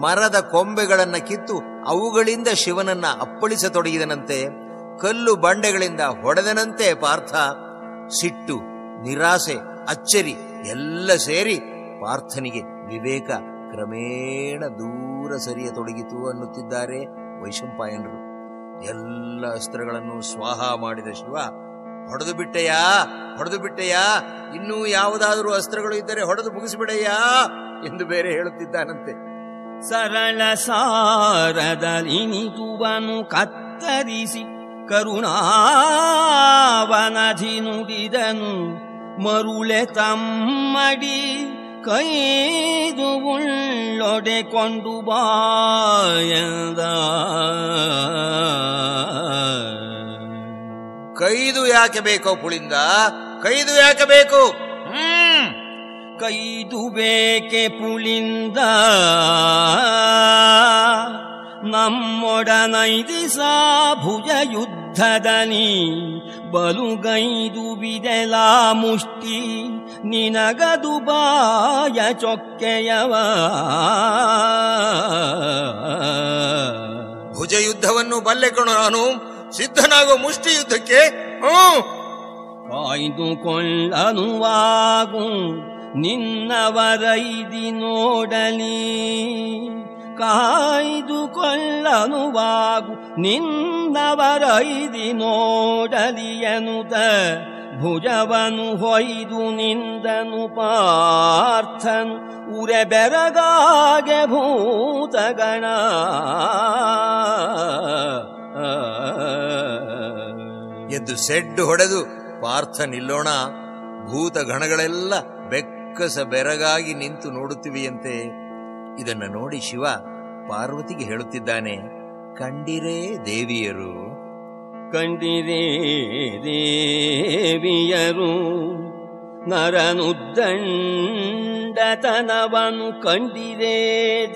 ಮರದ ಕೊಂಬೆಗಳನ್ನ ಕಿತ್ತು ಅವುಗಳಿಂದ ಶಿವನನ್ನ ಅಪ್ಪಳಿಸತೊಡಗಿದನಂತೆ. ಕಲ್ಲು ಬಂಡೆಗಳಿಂದ ಹೊಡೆದನಂತೆ ಪಾರ್ಥ. ಸಿಟ್ಟು, ನಿರಾಸೆ, ಅಚ್ಚರಿ ಎಲ್ಲ ಸೇರಿ ಪಾರ್ಥನಿಗೆ ವಿವೇಕ ಕ್ರಮೇಣ ದೂರ ಸರಿಯತೊಡಗಿತು ಅನ್ನುತ್ತಿದ್ದಾರೆ ವೈಶಂಪಾಯನರು. ಎಲ್ಲ ಅಸ್ತ್ರಗಳನ್ನು ಸ್ವಾಹ ಮಾಡಿದ ಶಿವ, ಹೊಡೆದು ಬಿಟ್ಟೆಯಾ, ಇನ್ನೂ ಯಾವುದಾದರೂ ಅಸ್ತ್ರಗಳು ಇದ್ದರೆ ಹೊಡೆದು ಮುಗಿಸಿಬಿಡಯ್ಯಾ ಎಂದು ಬೇರೆ ಹೇಳುತ್ತಿದ್ದಾನಂತೆ. ಸರಳ ಸಾರದಲಿನಿತುವನು ಕತ್ತರಿಸಿ ಕರುಣಾವನಧಿ ನುಡಿದನು. ಮರುಳೆ ತಮ್ಮಡಿ ಕೈದು ಉಳ್ಳೊಡೆಕೊಂಡು ಬಾಯಂದ. ಕೈದು ಯಾಕೆ ಬೇಕೋ ಪುಳಿಂದ, ಕೈದು ಯಾಕೆ ಬೇಕು? ಕೈದು ಬೇಕೆ ಪುಳಿಂದ, ನಮ್ಮೊಡನೈದಿಸ ಭುಜ ಯುದ್ಧದಲ್ಲಿ ಬಲುಗೈದು ಬಿದೆಲ ಮುಷ್ಟಿ ನಿನಗದು ಬಾಯ ಚೊಕ್ಕೆಯವ. ಭುಜ ಯುದ್ಧವನ್ನು ಬಲ್ಲೆ ಕಣೋ, ನಾನು ಸಿದ್ಧನಾಗೋ ಮುಷ್ಟಿ ಯುದ್ಧಕ್ಕೆ. ಕಾಯ್ದುಕೊಳ್ಳನುವಾಗು ನಿನ್ನವರೈದಿ ನೋಡಲಿ, ಕಾಯ್ದುಕೊಳ್ಳನುವಾಗು ನಿನ್ನವರೈದಿ ನೋಡಲಿ ಎನ್ನುತ್ತ ಭುಜವನು ಹೊಯ್ದು ನಿಂದನು ಪಾರ್ಥನು. ಉರೆ ಬೆರಗಾಗೆ ಭೂತಗಣ ಎದ್ದು ಸೆಡ್ಡು ಹೊಡೆದು ಪಾರ್ಥ ನಿಲ್ಲೋಣ. ಭೂತ ಗಣಗಳೆಲ್ಲ ಬೆಕ್ಕಸ ಬೆರಗಾಗಿ ನಿಂತು ನೋಡುತ್ತಿವೆಯಂತೆ. ಇದನ್ನ ನೋಡಿ ಶಿವ ಪಾರ್ವತಿಗೆ ಹೇಳುತ್ತಿದ್ದಾನೆ, ಕಂಡಿರೇ ದೇವಿಯರು, ಕಂಡಿರೇ ದೇವಿಯರು, ನರನುದ್ದಂಡತನವನು ಕಂಡಿರೇ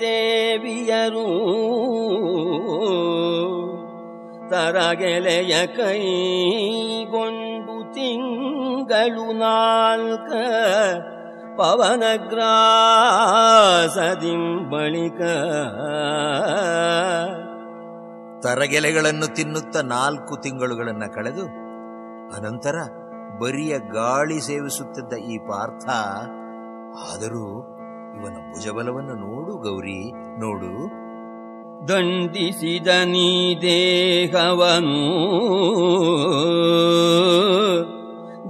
ದೇವಿಯರು. ತರಗೆಲೆಯ ಕೈಗೊಂಡು ತಿಂಗಳು 4 ಪವನಗ್ರಾಸದಿಂಬಳಿಕ. ತರಗೆಲೆಗಳನ್ನು ತಿನ್ನುತ್ತ 4 ತಿಂಗಳುಗಳನ್ನ ಕಳೆದು ಅನಂತರ ಬರಿಯ ಗಾಳಿ ಸೇವಿಸುತ್ತಿದ್ದ ಈ ಪಾರ್ಥ, ಆದರೂ ಇವನ ಭುಜಬಲವನ್ನು ನೋಡು ಗೌರಿ, ನೋಡು. ದಂಡಿಸಿದ ನೀ ದೇಹವನು,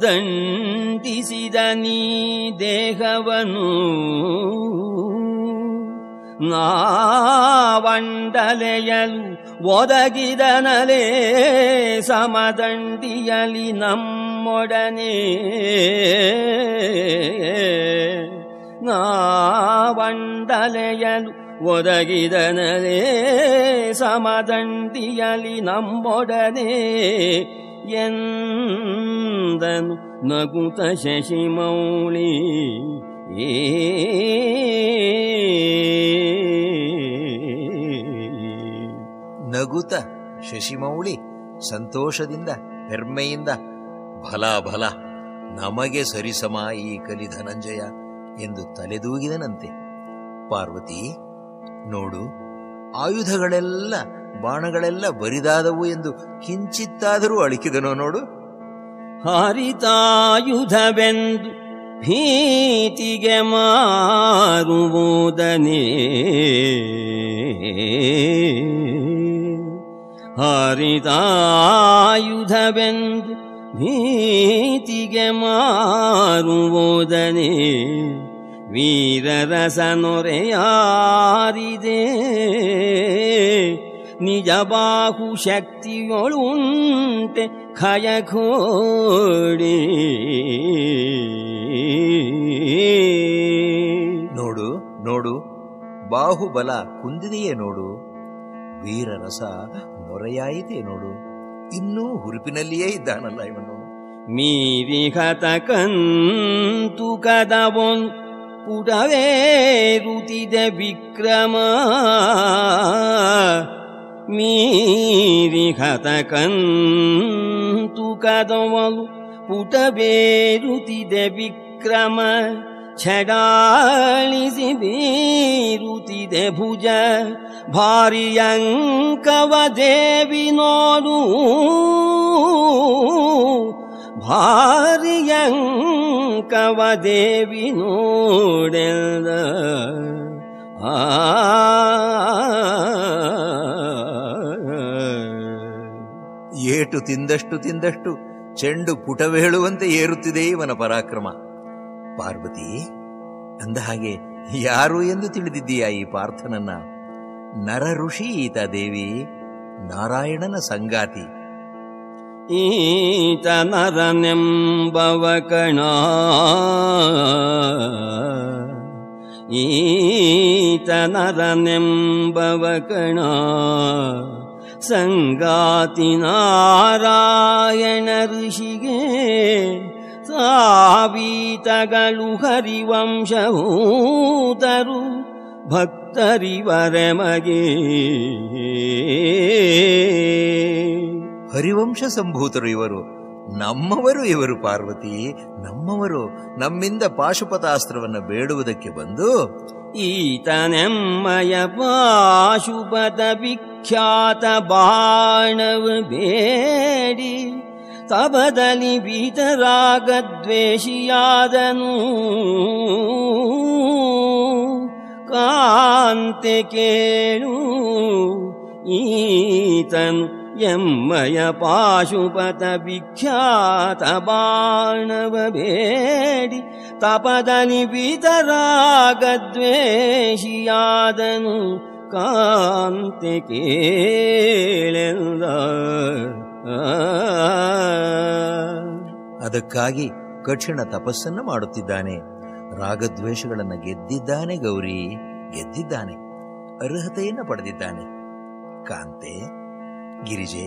ದಂಡಿಸಿದ ನೀ ದೇಹವನು, ನಾವಂಡಲೆಯಲು ಒದಗಿದನಲೇ ಸಮದಂಡಿಯಲಿ ನಮ್ಮೊಡನೆ. ನಾವಂಡಲೆಯಲು ಒದಗಿದನಲೇ ಸಮದಂಡಿಯಲಿ ನಮ್ಮೊಡನೆ ಎಂದನು ನಗುತ ಶಶಿಮೌಳಿ. ನಗುತ ಶಶಿಮೌಳಿ ಸಂತೋಷದಿಂದ ಹೆಮ್ಮೆಯಿಂದ, ಭಲ ಭಲ, ನಮಗೆ ಸರಿಸಮ ಈ ಕಲಿ ಧನಂಜಯ ಎಂದು ತಲೆದೂಗಿದನಂತೆ. ಪಾರ್ವತಿ ನೋಡು, ಆಯುಧಗಳೆಲ್ಲ ಬಾಣಗಳೆಲ್ಲ ಬರಿದಾದವು ಎಂದು ಕಿಂಚಿತ್ತಾದರೂ ಅಳಿಕಿದನೋ ನೋಡು. ಹಾರಿತಾಯುಧವೆಂದು ಭೀತಿಗೆ ಮಾರುವುದನೇ, ಹಾರಿತಾಯುಧವೆಂದು ಭೀತಿಗೆ ಮಾರುವುದನೇ. ವೀರರಸ ನೊರೆಯಾರಿದೆ ನಿಜ ಬಾಹು ಶಕ್ತಿಯೊಳುಂಟೆ ಖಯಘೋಡಿ. ನೋಡು ನೋಡು, ಬಾಹುಬಲ ಕುಂದಿದೆಯೇ ನೋಡು, ವೀರರಸ ನೊರೆಯಾಯಿತೆ ನೋಡು, ಇನ್ನೂ ಹುರುಪಿನಲ್ಲಿಯೇ ಇದ್ದಾನಲ್ಲ ಇವನು. ಮೀರಿ ಹತಕಂತು ಕದವೊನ್ ಪುಟವೇರುತಿದೆ ವಿಕ್ರಮ. ಮೀರಿ ಹತಕಂತು ಕದವಲು ಪುಟವೇರುತಿದೆ ವಿಕ್ರಮ. ಛಡಾಳಿಸಿ ಬೀರುತ್ತಿದೆ ಭುಜ ಭಾರಿಯಂಕವ ದೇವಿ ನೋಡು ಭಾರಿಯಂಕವ ದೇವಿ ನೋಡೆಲ್ಲ ಏಟು ತಿಂದಷ್ಟು ತಿಂದಷ್ಟು ಚೆಂಡು ಪುಟವೇಳುವಂತೆ ಏರುತ್ತಿದೆ ಇವನ ಪರಾಕ್ರಮ. ಪಾರ್ವತಿ, ಅಂದ ಹಾಗೆ ಯಾರು ಎಂದು ತಿಳಿದಿದ್ದೀಯಾ ಈ ಪಾರ್ಥನನ್ನ? ನರ ಋಷಿ ಈತ ದೇವಿ, ನಾರಾಯಣನ ಸಂಗಾತಿ. ಈತ ನರನೆಂಬವ ಕಣ, ಈತ ನರನೆಂಬವ ಕಣ, ಸಂಗಾತಿ ನಾರಾಯಣ ಋಷಿಗೆ ಸಾವೀತಗಳು ಹರಿವಂಶಭೂತರು ಭಕ್ತರಿವರೆಮಗೆ. ಹರಿವಂಶ ಸಂಭೂತರು ಇವರು, ನಮ್ಮವರು ಇವರು. ಪಾರ್ವತಿ, ನಮ್ಮವರು. ನಮ್ಮಿಂದ ಪಾಶುಪತಾಸ್ತ್ರವನ್ನು ಬೇಡುವುದಕ್ಕೆ ಬಂದು ಈತನೆಮ್ಮಯ ಪಾಶುಪತ ವಿಖ್ಯಾತ ಬಾಣವ ಬೇಡಿ ತಬದಲ್ಲಿ ಭೀತರಾಗದ್ವೇಷಿಯಾದನು. ಕಾಂತೆ ಕೇಳು, ಈತನು ಎಮ್ಮಯ ಪಾಶುಪತ ವಿಖ್ಯಾತ ಬಾಣವ ಬೇಡಿ ತಪದಲ್ಲಿ ಭೀತರಾಗದ್ವೇಷಿಯಾದನು. ಕಾಂತೆ ಕೇಳೆಂದ. ಅದಕ್ಕಾಗಿ ಕಠಿಣ ತಪಸ್ಸನ್ನು ಮಾಡುತ್ತಿದ್ದಾನೆ. ರಾಗದ್ವೇಷಗಳನ್ನು ಗೆದ್ದಿದ್ದಾನೆ ಗೌರಿ, ಗೆದ್ದಿದ್ದಾನೆ. ಅರ್ಹತೆಯನ್ನು ಪಡೆದಿದ್ದಾನೆ. ಕಾಂತೆ, ಗಿರಿಜೆ,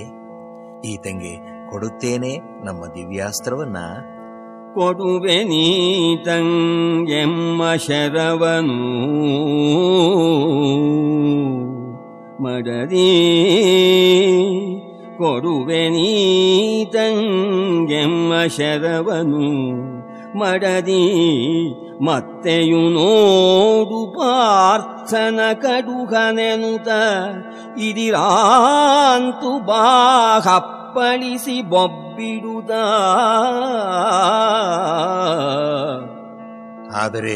ಈತಂಗೆ ಕೊಡುತ್ತೇನೆ ನಮ್ಮ ದಿವ್ಯಾಸ್ತ್ರವನ್ನ. ಕೊಡುವೆ ನೀತಂಗೆಮ್ಮ ಶರವನು ಮಡದಿ, ಕೊಡುವೆ ನೀತಂಗೆಮ್ಮ ಶರವನು ಮಡದಿ. ಮತ್ತೆಯು ನೋಡು ಪಾರ್ಥನ ಕಡುಗನೆನುತ ಇದಿರಾಂತು ಬಾಹಪ್ಪಳಿಸಿ ಬೊಬ್ಬಿಡುದ. ಆದರೆ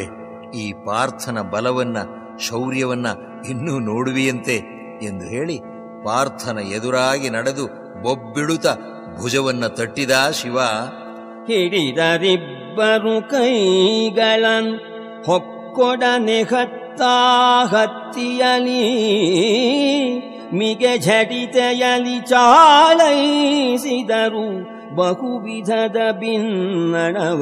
ಈ ಪಾರ್ಥನ ಬಲವನ್ನ, ಶೌರ್ಯವನ್ನ ಇನ್ನೂ ನೋಡುವಿಯಂತೆ ಎಂದು ಹೇಳಿ ಪಾರ್ಥನ ಎದುರಾಗಿ ನಡೆದು ಬೊಬ್ಬಿಡುತ್ತ ಭುಜವನ್ನ ತಟ್ಟಿದ ಶಿವ. ಹಿಡಿದರಿಬ್ಬರು ಕೈಗಳನ್ನು ಹೊಕ್ಕೊಡನೆ ಹತ್ತಾ ಹತ್ತಿಯಲಿ ಮಿಗೆ ಝಟಿತೆಯಲಿ ಚಾಳೈಸಿದರು ಬಹುವಿಧದ ಬಿನ್ನಣವ.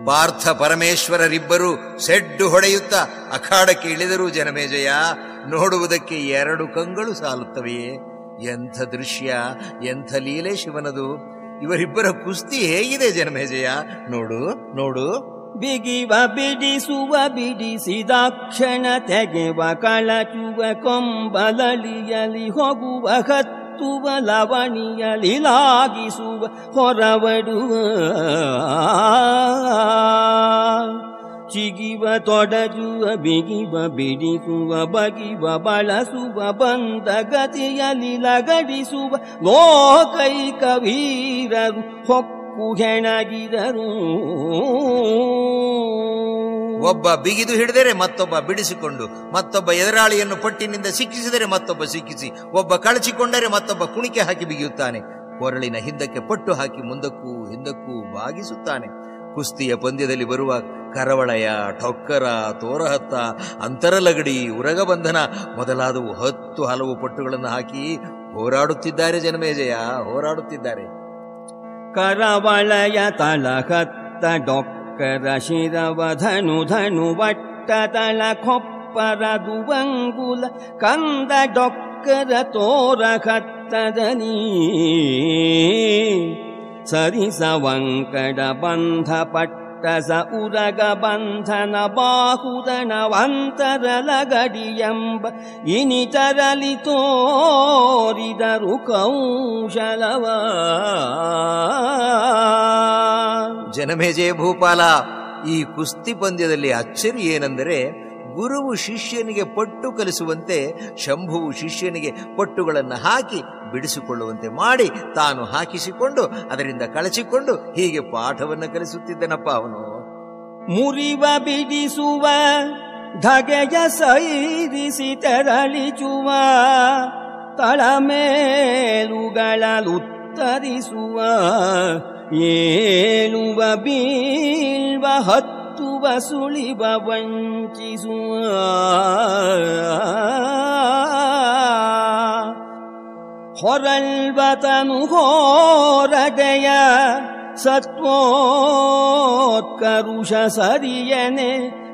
ಪಾರ್ಥ ಪರಮೇಶ್ವರರಿಬ್ಬರು ಸೆಡ್ಡು ಹೊಡೆಯುತ್ತಾ ಅಖಾಡಕ್ಕೆ ಇಳಿದರು. ಜನಮೇಜಯ, ನೋಡುವುದಕ್ಕೆ 2 ಕಂಗಳು ಸಾಲುತ್ತವೆಯೇ? ಎಂಥ ದೃಶ್ಯ, ಎಂಥ ಲೀಲೆ ಶಿವನದು! ಇವರಿಬ್ಬರ ಕುಸ್ತಿ ಹೇಗಿದೆ ಜನಮೇಜಯ? ನೋಡು ನೋಡು. ಬಿಗಿವ ಬಿಡಿಸುವ ಬಿಡಿಸಿದಾಕ್ಷಣ ತೆಗೆವ ಕಳಚುವ ಕೊಂಬಲಳಿಯಲಿ ಹೋಗುವ ಹತ್ತುವ ಲವಣಿಯಲಿ ಲಾಗಿಸುವ ಹೊರವಡುವ ಚಿಗಿವ ತೊಡಜುವ ಬಿಗಿವ ಬಿಡಿಸುವ ಬಗಿವ ಬಳಸುವ ಬಂದ ಗತಿಯಲಿ ಲಗಡಿಸುವ ಲೋಕೈಕ ವೀರರು ಹೊಕ್ಕು ಹೆಣಗಿದರು. ಒಬ್ಬ ಬಿಗಿದು ಹಿಡಿದರೆ ಮತ್ತೊಬ್ಬ ಬಿಡಿಸಿಕೊಂಡು, ಮತ್ತೊಬ್ಬ ಎದುರಾಳಿಯನ್ನು ಪಟ್ಟಿನಿಂದ ಸಿಕ್ಕಿಸಿದರೆ ಮತ್ತೊಬ್ಬ ಸಿಕ್ಕಿಸಿ, ಒಬ್ಬ ಕಳಚಿಕೊಂಡರೆ ಮತ್ತೊಬ್ಬ ಕುಣಿಕೆ ಹಾಕಿ ಬಿಗಿಯುತ್ತಾನೆ. ಕೊರಳಿನ ಹಿಂದಕ್ಕೆ ಪಟ್ಟು ಹಾಕಿ ಮುಂದಕ್ಕೂ ಹಿಂದಕ್ಕೂ ಬಾಗಿಸುತ್ತಾನೆ. ಕುಸ್ತಿಯ ಪಂದ್ಯದಲ್ಲಿ ಬರುವ ಕರವಳಯ, ಠೊಕ್ಕರ, ತೋರಹತ್ತ, ಅಂತರಲಗಡಿ, ಉರಗಬಂಧನ ಮೊದಲಾದವು 10 ಹಲವು ಪಟ್ಟುಗಳನ್ನು ಹಾಕಿ ಹೋರಾಡುತ್ತಿದ್ದಾರೆ ಜನಮೇಜಯ, ಹೋರಾಡುತ್ತಿದ್ದಾರೆ. ಕರವಳಯ ತಳಕತ್ತ ಡೊಕ್ಕರ ಶಿರವ ಧನು ಧನು ವಟ್ಟ ತಳ ಕೊಪ್ಪರದು ಬಂಗುಲ ಕಂದ ಡೊಕ್ಕರ ತೋರಕತ್ತದನಿ ಸರಿಸವಂಕಡ ಬಂಧ ಪಟ್ಟ ರಟ್ಟಸ ಉರಗ ಬಂಧನ ಬಾಹುದಣವಂತರಲ ಗಡಿಯಂಬ ಇನಿತರಲಿ ತೋರಿದರು ಕೌಶಲವ. ಜನಮೇಜಯ ಭೂಪಾಲ, ಈ ಕುಸ್ತಿ ಪಂದ್ಯದಲ್ಲಿ ಅಚ್ಚರಿ ಏನೆಂದರೆ, ಗುರುವು ಶಿಷ್ಯನಿಗೆ ಪಟ್ಟು ಕಲಿಸುವಂತೆ ಶಂಭುವು ಶಿಷ್ಯನಿಗೆ ಪಟ್ಟುಗಳನ್ನು ಹಾಕಿ ಬಿಡಿಸಿಕೊಳ್ಳುವಂತೆ ಮಾಡಿ ತಾನು ಹಾಕಿಸಿಕೊಂಡು ಅದರಿಂದ ಕಳಚಿಕೊಂಡು ಹೀಗೆ ಪಾಠವನ್ನು ಕಲಿಸುತ್ತಿದ್ದನಪ್ಪ ಅವನು. ಮುರಿವ ಬಿಡಿಸುವ ಧಗೆಯ ಸೈರಿಸಿ ತೆರಳಿಸುವ ತಳಮೇಲುಗಳಲುತ್ತರಿಸುವ ಏಳುವ ಬೀಳ್ವ ಹತ್ತುವ ಸುಳಿವ ವಂಚಿಸುವ ಹೊರಳ್ವತನು ಹೋರಡೆಯ ಸತ್ವೋತ್ಕರುಷ ಸರಿಯನೆ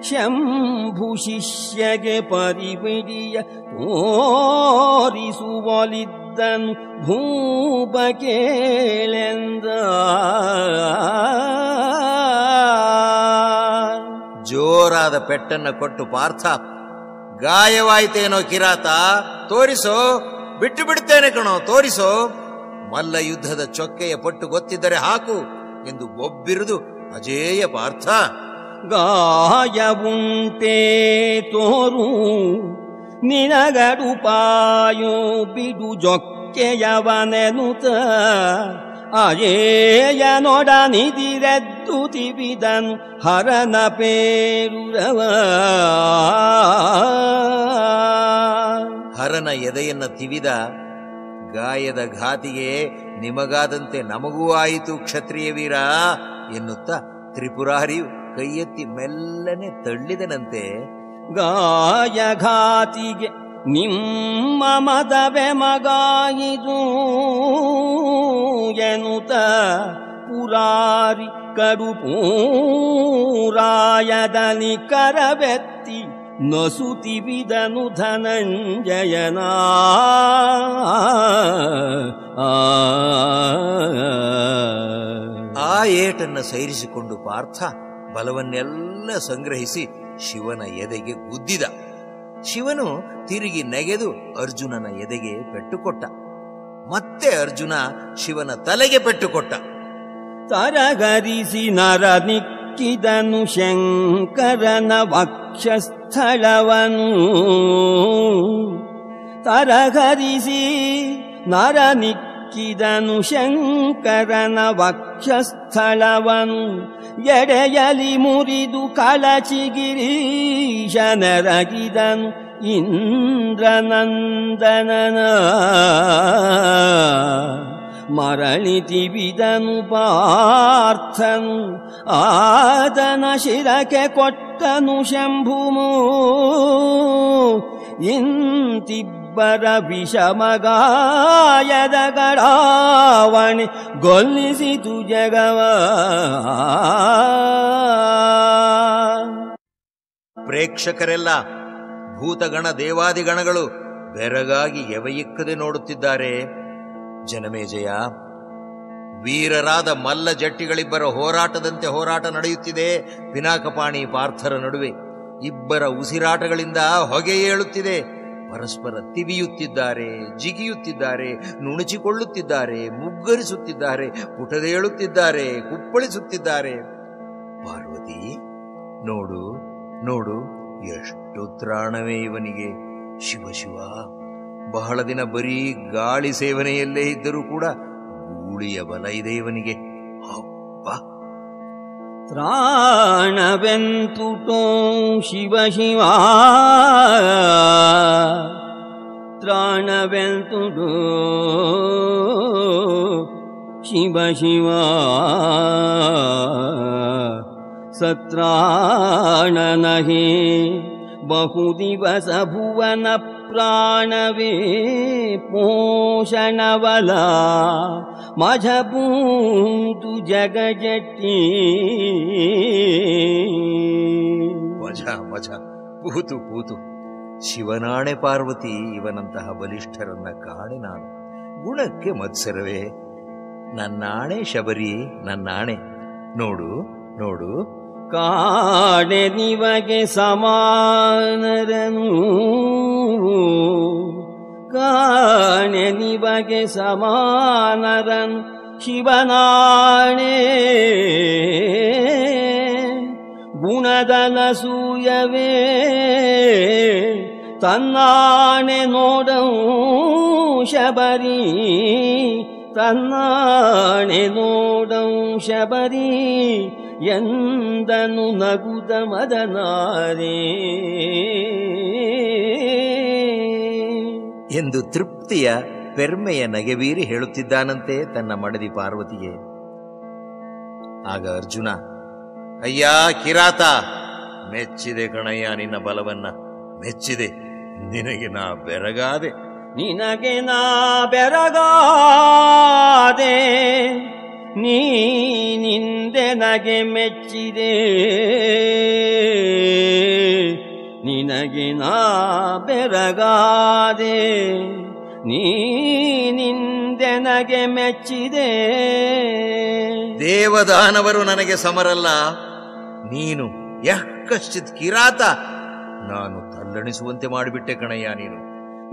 ಶಂಭು ಶಿಷ್ಯಗೆ ಪರಿಬಿಡಿಯ ತೋರಿಸುವಲಿದ್ದನು ಭೂಪ ಕೇಳೆಂದ. ಜೋರಾದ ಪೆಟ್ಟನ್ನು ಕೊಟ್ಟು ಪಾರ್ಥ, ಗಾಯವಾಯಿತೇನೋ ಕಿರಾತ, ತೋರಿಸೋ, ಬಿಟ್ಟು ಬಿಡ್ತೇನೆ ಕಣೋ, ತೋರಿಸೋ. ಮಲ್ಲ ಯುದ್ಧದ ಚೊಕ್ಕೆಯ ಪಟ್ಟು ಗೊತ್ತಿದ್ದರೆ ಹಾಕು ಎಂದು ಒಬ್ಬಿರುದು ಅಜೇಯ ಪಾರ್ಥ. ಗಾಯವುಂಟೇ ತೋರು ನಿನಗಡುಪಾಯೋ ಬಿಡು ಜೊಕ್ಕೆಯವನೆನುತ ಅಜೇಯನೊಡನಿದಿರೆದ್ದು ತಿವಿದನು ಹರನ ಪೇರುರವ. ಹರನ ಎದೆಯನ್ನ ತಿವಿದ. ಗಾಯದ ಘಾತಿಗೆ ನಿಮಗಾದಂತೆ ನಮಗೂ ಆಯಿತು ಕ್ಷತ್ರಿಯ ವೀರ ಎನ್ನುತ್ತಾ ತ್ರಿಪುರಾರಿಯು ಕೈಯೆತ್ತಿ ಮೆಲ್ಲನೆ ತಳ್ಳಿದನಂತೆ. ಗಾಯಘಾತಿಗೆ ನಿಮ್ಮ ಮದವೆ ಮಗಾಯಿದು ಎನ್ನುತ್ತ ಪುರಾರಿ ಕಡುಪೂರಾಯದನಿ ಕರವೆತ್ತಿ ನಸುತಿವಿದನು ಧನಂಜಯನ. ಆ ಏಟನ್ನು ಸೈರಿಸಿಕೊಂಡು ಪಾರ್ಥ ಬಲವನ್ನೆಲ್ಲ ಸಂಗ್ರಹಿಸಿ ಶಿವನ ಎದೆಗೆ ಗುದ್ದಿದ. ಶಿವನು ತಿರುಗಿ ನೆಗೆದು ಅರ್ಜುನನ ಎದೆಗೆ ಪೆಟ್ಟುಕೊಟ್ಟ. ಮತ್ತೆ ಅರ್ಜುನ ಶಿವನ ತಲೆಗೆ ಪೆಟ್ಟುಕೊಟ್ಟ. ತರಗರಿಸಿ ನರ ನಿಕ್ಕಿದನು ಶಂಕರನ ವಕ್ಷಸ್ಥಳವನು. ತರಗರಿಸಿ ನರ ನಿಕ್ಕಿದನು ಶಂಕರನ ವಕ್ಷಸ್ಥಳವನು. ಎಡೆಯಲಿ ಮುರಿದು ಕಳಚಿಗಿರೀಶನೆರಗಿದನು ಇಂದ್ರನಂದನನ. ಮರಳಿ ತಿವಿದನು ಪಾರ್ಥನು ಆದನ ಶಿರಕ್ಕೆ ಕೊಟ್ಟನು ಶಂಭುಮು. ಇಂತಿಬ್ಬರ ವಿಷಮಗಾಯದ ಗಡಾವಣೆ ಗೊಲ್ಲಿಸಿತು ಜಗವ. ಪ್ರೇಕ್ಷಕರೆಲ್ಲ ಭೂತಗಣ ದೇವಾದಿಗಣಗಳು ಬೆರಗಾಗಿ ಎವೆಯಿಕ್ಕದೆ ನೋಡುತ್ತಿದ್ದಾರೆ. ಜನಮೇಜಯ, ವೀರರಾದ ಮಲ್ಲ ಜಟ್ಟಿಗಳಿಬ್ಬರ ಹೋರಾಟದಂತೆ ಹೋರಾಟ ನಡೆಯುತ್ತಿದೆ ಪಿನಾಕಪಾಣಿ ಪಾರ್ಥರ ನಡುವೆ. ಇಬ್ಬರ ಉಸಿರಾಟಗಳಿಂದ ಹೊಗೆ ಏಳುತ್ತಿದೆ. ಪರಸ್ಪರ ತಿವಿಯುತ್ತಿದ್ದಾರೆ, ಜಿಗಿಯುತ್ತಿದ್ದಾರೆ, ನುಣುಚಿಕೊಳ್ಳುತ್ತಿದ್ದಾರೆ, ಮುಗ್ಗರಿಸುತ್ತಿದ್ದಾರೆ, ಪುಟದೇಳುತ್ತಿದ್ದಾರೆ, ಕುಪ್ಪಳಿಸುತ್ತಿದ್ದಾರೆ. ಪಾರ್ವತಿ, ನೋಡು ನೋಡು, ಎಷ್ಟು ತ್ರಾಣವೇ ಇವನಿಗೆ. ಶಿವ ಶಿವ, ಬಹಳ ದಿನ ಬರೀ ಗಾಳಿ ಸೇವನೆಯಲ್ಲೇ ಇದ್ದರೂ ಕೂಡ ಗೂಳಿಯ ಬಲ ಇದೆ ಇವನಿಗೆ. ಹಬ್ಬ, ತ್ರಾಣವೆಂತುಟೋ ಶಿವ ಶಿವ, ತ್ರಾಣವೆಂತುಟೋ ಶಿವ ಶಿವ. ಸತ್ರಾಣನಹಿ ಬಹುದಿವಸ ಭುವನ ಪ್ರಾಣವೇ ಪೋಷಣವಲ ಮಜಪೂತು ಜಗಜಟ್ಟಿ. ಮಜ ಮಜ, ಪೂತು ಪೂತು. ಶಿವನಾಣೆ ಪಾರ್ವತಿ, ಇವನಂತಹ ಬಲಿಷ್ಠರನ್ನ ಕಾಣೆ ನಾನು. ಗುಣಕ್ಕೆ ಮತ್ಸರವೇ. ನನ್ನಾಣೆ ಶಬರಿ, ನನ್ನಾಣೆ. ನೋಡು ನೋಡು, ಕಾಣೆ ನಿವಗೆ ಸಮಾನರನು, ಕಾಣೆ ನಿವಗೆ ಸಮಾನರನು ಶಿವನಾಣೆ. ಗುಣದನಸೂಯವೇ ತನ್ನಾಣೆ ನೋಡಂ ಶಬರಿ, ತನ್ನಾಣೆ ನೋಡಂ ಶಬರಿ ಎಂದನು ನಗುತ ಮದನಾರೇ ಎಂದು ತೃಪ್ತಿಯ ಪೆರ್ಮೆಯ ನಗೆಬೀರಿ ಹೇಳುತ್ತಿದ್ದಾನಂತೆ ತನ್ನ ಮಡದಿ ಪಾರ್ವತಿಗೆ. ಆಗ ಅರ್ಜುನ, ಅಯ್ಯ ಕಿರಾತ, ಮೆಚ್ಚಿದೆ ಕಣಯ್ಯ ನಿನ್ನ ಬಲವನ್ನ, ಮೆಚ್ಚಿದೆ. ನಿನಗೆ ನಾ ಬೆರಗಾದೆ, ನಿನಗೆ ನಾ ಬೆರಗಾದೆ, ನೀನಿಂದೆ ನಗೆ ಮೆಚ್ಚಿದೆ. ನಿನಗೆ ನಾ ಬೆರಗಾದೆ, ನೀನಿಂದೆ ನಗೆ ಮೆಚ್ಚಿದೆ. ದೇವದಾನವರು ನನಗೆ ಸಮರಲ್ಲ, ನೀನು ಯಃಕಶ್ಚಿತ್ ಕಿರಾತ, ನಾನು ತಲ್ಲಣಿಸುವಂತೆ ಮಾಡಿಬಿಟ್ಟೆ ಕಣಯ್ಯ ನೀನು.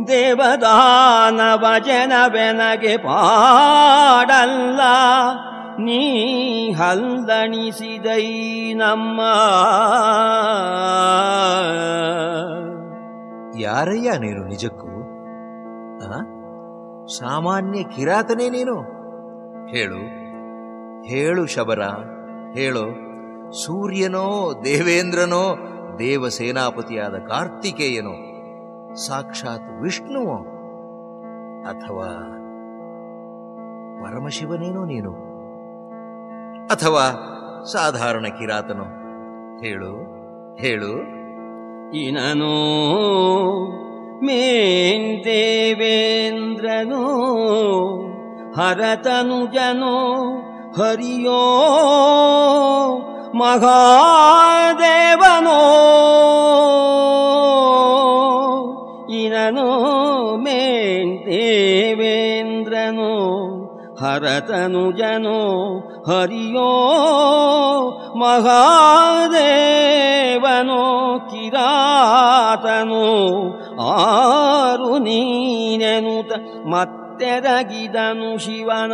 ದೇವದಾನವ ಜನವೆನಗೆ ಪಾಡಲ್ಲ, ನೀ ಹಲ್ಲಣಿಸಿದೈ ನಮ್ಮ. ಯಾರಯ್ಯ ನೀನು ನಿಜಕ್ಕೂ? ಸಾಮಾನ್ಯ ಕಿರಾತನೇ ನೀನು? ಹೇಳು ಹೇಳು ಶಬರ, ಹೇಳು. ಸೂರ್ಯನೋ, ದೇವೇಂದ್ರನೋ, ದೇವಸೇನಾಪತಿಯಾದ ಕಾರ್ತಿಕೇಯನೋ, ಸಾಕ್ಷಾತ್ ವಿಷ್ಣುವೋ, ಅಥವಾ ಪರಮಶಿವನೇನೋ ನೀನು, ಅಥವಾ ಸಾಧಾರಣ ಕಿರಾತನೋ? ಹೇಳು ಹೇಳು. ಇನನೋ ಮೇನ್ ದೇವೇಂದ್ರನೋ, ಹರತನುಜನೋ, ಹರಿಯೋ ಮಹಾದೇವನೋ. ಇನನೋ ಮೇನ್ ದೇವೇಂದ್ರನೋ, ಹರತನುಜನೋ, ಹರಿಯೋ ಮಹಾದೇವನೋ, ಕಿರಾತನೋ ಆರು ನೀನೆನುತ ಮತ್ತೆರಗಿದನು ಶಿವನ.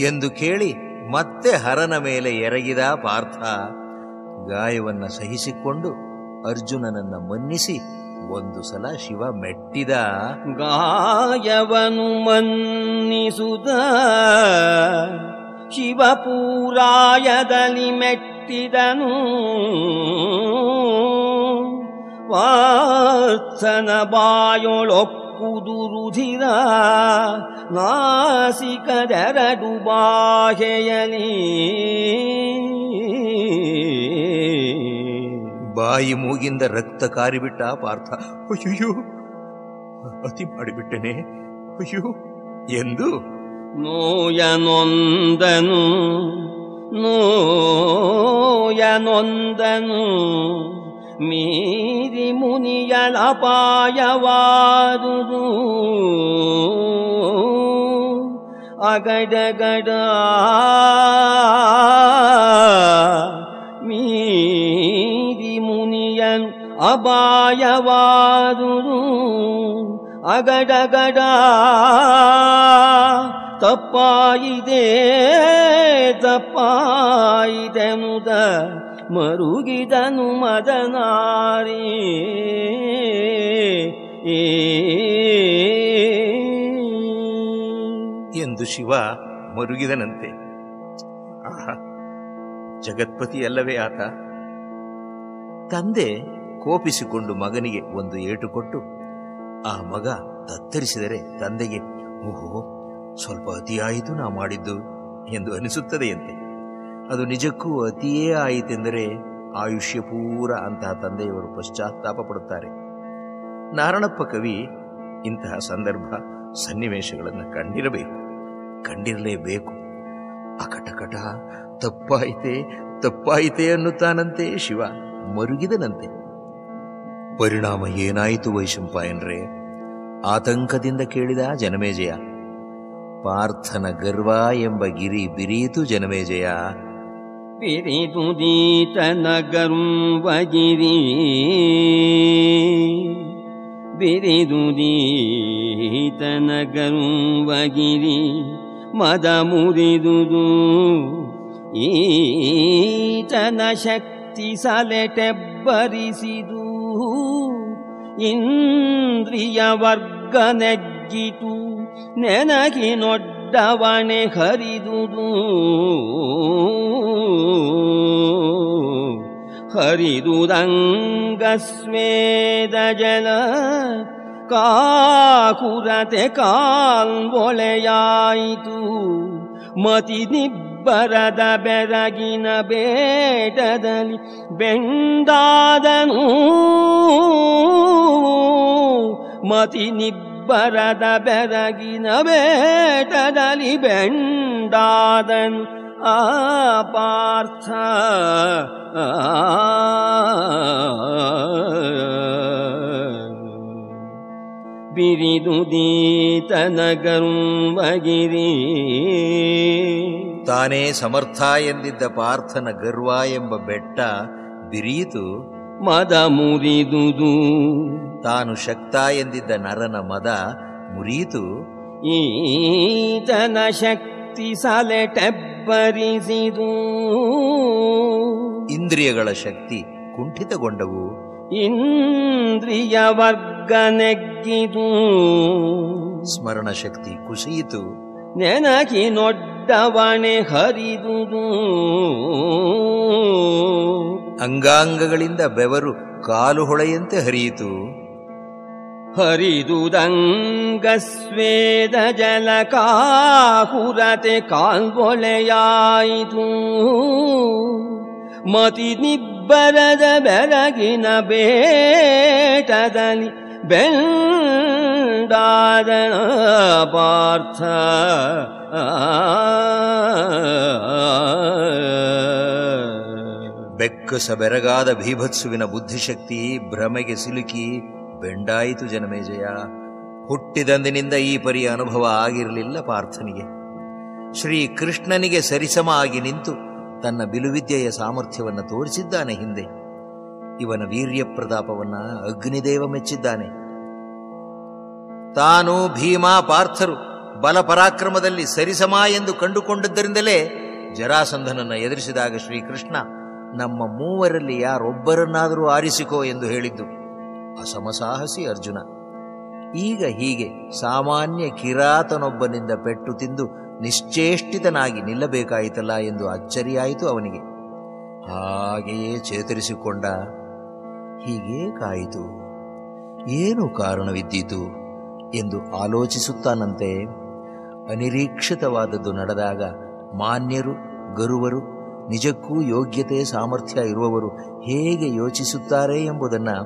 ಎಂದು ಕೇಳಿ ಮತ್ತೆ ಹರನ ಮೇಲೆ ಎರಗಿದ ಪಾರ್ಥ. ಗಾಯವನ್ನ ಸಹಿಸಿಕೊಂಡು ಅರ್ಜುನನನ್ನ ಮನ್ನಿಸಿ ಒಂದು ಸಲ ಶಿವ ಮೆಟ್ಟಿದ. ಗಾಯವನು ಮನ್ನಿಸುದ ಶಿವಪೂರಾಯದಲ್ಲಿ ಮೆಟ್ಟಿದನು. ಪಾರ್ಥನ ಬಾಯೊಳೊಕ್ಕುದು ರುಧಿರ, ನಾಸಿಕದೆರಡು ಬಾಹೆಯಲಿ. ಬಾಯಿ ಮೂಗಿಂದ ರಕ್ತ ಕಾರಿಬಿಟ್ಟ ಪಾರ್ಥ. ಅಯ್ಯೋ, ಅತಿ ಮಾಡಿಬಿಟ್ಟೆನೆ, ಅಯ್ಯೋ ಎಂದು ನೋಯನೊಂದನು, ನೋಯನೊಂದನು. ಮೀರಿ ಮುನಿಯಲಪಾಯವಾದುದು ಅಗಡಗಡ. ಮೀರಿ ಮುನಿಯನ್ ಅಪಾಯವಾದುದು ಅಗಡಗಡ. ತಪ್ಪಾಯಿದೆ ತಪ್ಪಾಯಿದೆನುದ ಮರುಗಿದನು ಮದನಾರಿ. ಎಂದು ಶಿವ ಮರುಗಿದನಂತೆ. ಆಹಾ, ಜಗತ್ಪತಿಯಲ್ಲವೇ ಆತ? ತಂದೆ ಕೋಪಿಸಿಕೊಂಡು ಮಗನಿಗೆ ಒಂದು ಏಟು ಕೊಟ್ಟು ಆ ಮಗ ತತ್ತರಿಸಿದರೆ ತಂದೆಗೆ ಓಹೋ ಸ್ವಲ್ಪ ಅತಿಯಾಯಿತು ನಾ ಮಾಡಿದ್ದು ಎಂದು ಅನಿಸುತ್ತದೆಯಂತೆ. ಅದು ನಿಜಕ್ಕೂ ಅತಿಯೇ ಆಯಿತೆಂದರೆ ಆಯುಷ್ಯ ಪೂರ ಅಂತಹ ತಂದೆಯವರು ಪಶ್ಚಾತ್ತಾಪ ಪಡುತ್ತಾರೆ. ನಾರಣಪ್ಪ ಕವಿ ಇಂತಹ ಸಂದರ್ಭ ಸನ್ನಿವೇಶಗಳನ್ನು ಕಂಡಿರಲೇಬೇಕು. ಅಕಟಕಟ ತಪ್ಪಾಯಿತೆ ಅನ್ನುತ್ತಾನಂತೆ ಶಿವ ಮರುಗಿದನಂತೆ. ಪರಿಣಾಮ ಏನಾಯಿತು ವೈಶಂಪಾಯನ್ರೇ? ಆತಂಕದಿಂದ ಕೇಳಿದ ಜನಮೇಜಯ. ಪಾರ್ಥನ ಗರ್ವ ಎಂಬ ಗಿರಿ ಬಿರೀತು ಜನಮೇಜಯ. ಬಿರಿದುದೀತನ ಗರ್ವಗಿರಿ, ಬಿರಿದುದೀತನ ಗರ್ವಗಿರಿ, ಮದ ಮುರಿದುದು ಈತನ ಶಕ್ತಿ ಸಲೆಟೆಬ್ಬರಿಸಿದು, ಇಂದ್ರಿಯ ವರ್ಗ ನೆಗ್ಗಿತು ನೆನಗಿನೊಡ್ಡವಣೆ ಹರಿದುದು, ಹರಿದುದಂಗಸ್ವೇದ ಜಲ ಕಾಕುರತೆ ಕಾಲ್ವೊಳೆಯಾಯಿತು, ಮತಿ ನಿಬ್ಬರದ ಬೆರಗಿನ ಬೇಟದಲ್ಲಿ ಬೆಂದಾದನು, ಮತಿ ನಿಬ್ಬರದ ಬೆರಗಿನ ಬೇಟದಲ್ಲಿ ಬೆಂದಾದನು ಆ ಪಾರ್ಥ. ಬಿರಿದುದೀತನ ಗರ್ವಗಿರಿ. ತಾನೇ ಸಮರ್ಥ ಎಂದಿದ್ದ ಪಾರ್ಥನ ಗರ್ವ ಎಂಬ ಬೆಟ್ಟ ಬಿರಿಯಿತು, ಮದ ಮುರಿದುದು. ತಾನು ಶಕ್ತ ಎಂದಿದ್ದ ನರನ ಮದ ಮುರಿಯಿತು, ಈತನ ಶಕ್ತಿ ಸಲೆಟೆಬ್ಬರಿಸಿದು. ಇಂದ್ರಿಯಗಳ ಶಕ್ತಿ ಕುಂಠಿತಗೊಂಡವು, ಇಂದ್ರಿಯ ವರ್ಗ ನೆಗ್ಗಿದು. ಸ್ಮರಣ ಶಕ್ತಿ ಕುಸಿಯಿತು, ನೆನಗಿನೊಡ್ಡವಣೆ ಹರಿದುದು. ಅಂಗಾಂಗಗಳಿಂದ ಬೆವರು ಕಾಲು ಹೊಳೆಯಂತೆ ಹರಿಯಿತು, ಹರಿದುದಂಗಸ್ವೇದ ಜಲ ಕಾಕುರತೆ ಕಾಲ್ವೊಳೆಯಾಯಿತು, ಮತಿ ನಿಬ್ಬರದ ಬೆರಗಿನ ಬೇಟದಲ್ಲಿ ಬೆಂದಾದನ ಪಾರ್ಥ. ಬೆಕ್ಕಸ ಬೆರಗಾದ ಭೀಭತ್ಸುವಿನ ಬುದ್ಧಿಶಕ್ತಿ ಭ್ರಮೆಗೆ ಸಿಲುಕಿ ಬೆಂಡಾಯಿತು ಜನಮೇಜಯ. ಹುಟ್ಟಿದಂದಿನಿಂದ ಈ ಪರಿಯ ಅನುಭವ ಆಗಿರಲಿಲ್ಲ ಪಾರ್ಥನಿಗೆ. ಶ್ರೀಕೃಷ್ಣನಿಗೆ ಸರಿಸಮ ಆಗಿ ನಿಂತು ತನ್ನ ಬಿಲುವಿದ್ಯೆಯ ಸಾಮರ್ಥ್ಯವನ್ನು ತೋರಿಸಿದ್ದಾನೆ ಹಿಂದೆ. ಇವನ ವೀರ್ಯ ಪ್ರತಾಪವನ್ನ ಅಗ್ನಿದೇವ ಮೆಚ್ಚಿದ್ದಾನೆ. ತಾನು ಭೀಮ ಪಾರ್ಥರು ಬಲ ಪರಾಕ್ರಮದಲ್ಲಿ ಸರಿಸಮ ಎಂದು ಕಂಡುಕೊಂಡಿದ್ದರಿಂದಲೇ ಜರಾಸಂಧನನ್ನ ಎದುರಿಸಿದಾಗ ಶ್ರೀಕೃಷ್ಣ ನಮ್ಮ ಮೂವರಲ್ಲಿ ಯಾರೊಬ್ಬರನ್ನಾದರೂ ಆರಿಸಿಕೋ ಎಂದು ಹೇಳಿದ್ದು. ಅಸಮಸಾಹಸಿ ಅರ್ಜುನ ಈಗ ಹೀಗೆ ಸಾಮಾನ್ಯ ಕಿರಾತನೊಬ್ಬನಿಂದ ಪೆಟ್ಟು ತಿಂದು ನಿಶ್ಚೇಷ್ಟಿತನಾಗಿ ನಿಲ್ಲಬೇಕಾಯಿತಲ್ಲ ಎಂದು ಅಚ್ಚರಿಯಾಯಿತು ಅವನಿಗೆ. ಹಾಗೆಯೇ ಚೇತರಿಸಿಕೊಂಡ. ಹೀಗೇಕಾಯಿತು, ಏನು ಕಾರಣವಿದ್ದೀತು ಎಂದು ಆಲೋಚಿಸುತ್ತಾನಂತೆ. ಅನಿರೀಕ್ಷಿತವಾದದ್ದು ನಡೆದಾಗ ಮಾನ್ಯರು ಗರುವರು ನಿಜಕ್ಕೂ ಯೋಗ್ಯತೆ ಸಾಮರ್ಥ್ಯ ಇರುವವರು ಹೇಗೆ ಯೋಚಿಸುತ್ತಾರೆ ಎಂಬುದನ್ನು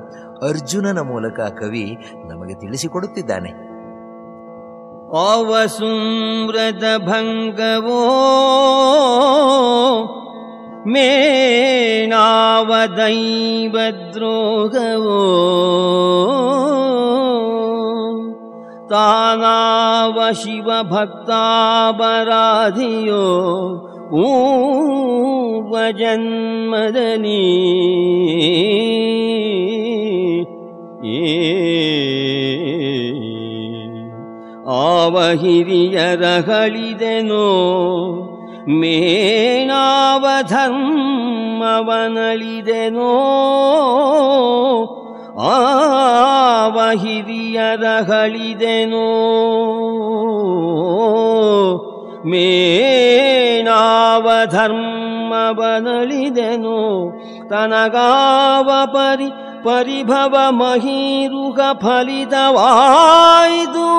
ಅರ್ಜುನನ ಮೂಲಕ ಕವಿ ನಮಗೆ ತಿಳಿಸಿಕೊಡುತ್ತಿದ್ದಾನೆ. ಅವಸುಮ್ರದ ಭಂಗವೋ ಮೇಣಾವದೈವದ್ರೋಗವೋ ತಾನಾವ ಶಿವಭಕ್ತಾಪರಾಧಿಯೋ ಪೂರ್ವಜನ್ಮದಲ್ಲಿ ಆವ ಹಿರಿಯರಗಳಿದೆನೋ ಮೇಣಾವ ಧರ್ಮವನಳಿದೆನೋ ಆವ ಹಿರಿಯರಗಳಿದೆನೋ ಮೇಣಾವ ಧರ್ಮವನಳಿದೆನೋ ತನಗಾವ ಪರಿಭವ ಮಹೀರುಹ ಫಲಿತವಾಯಿತು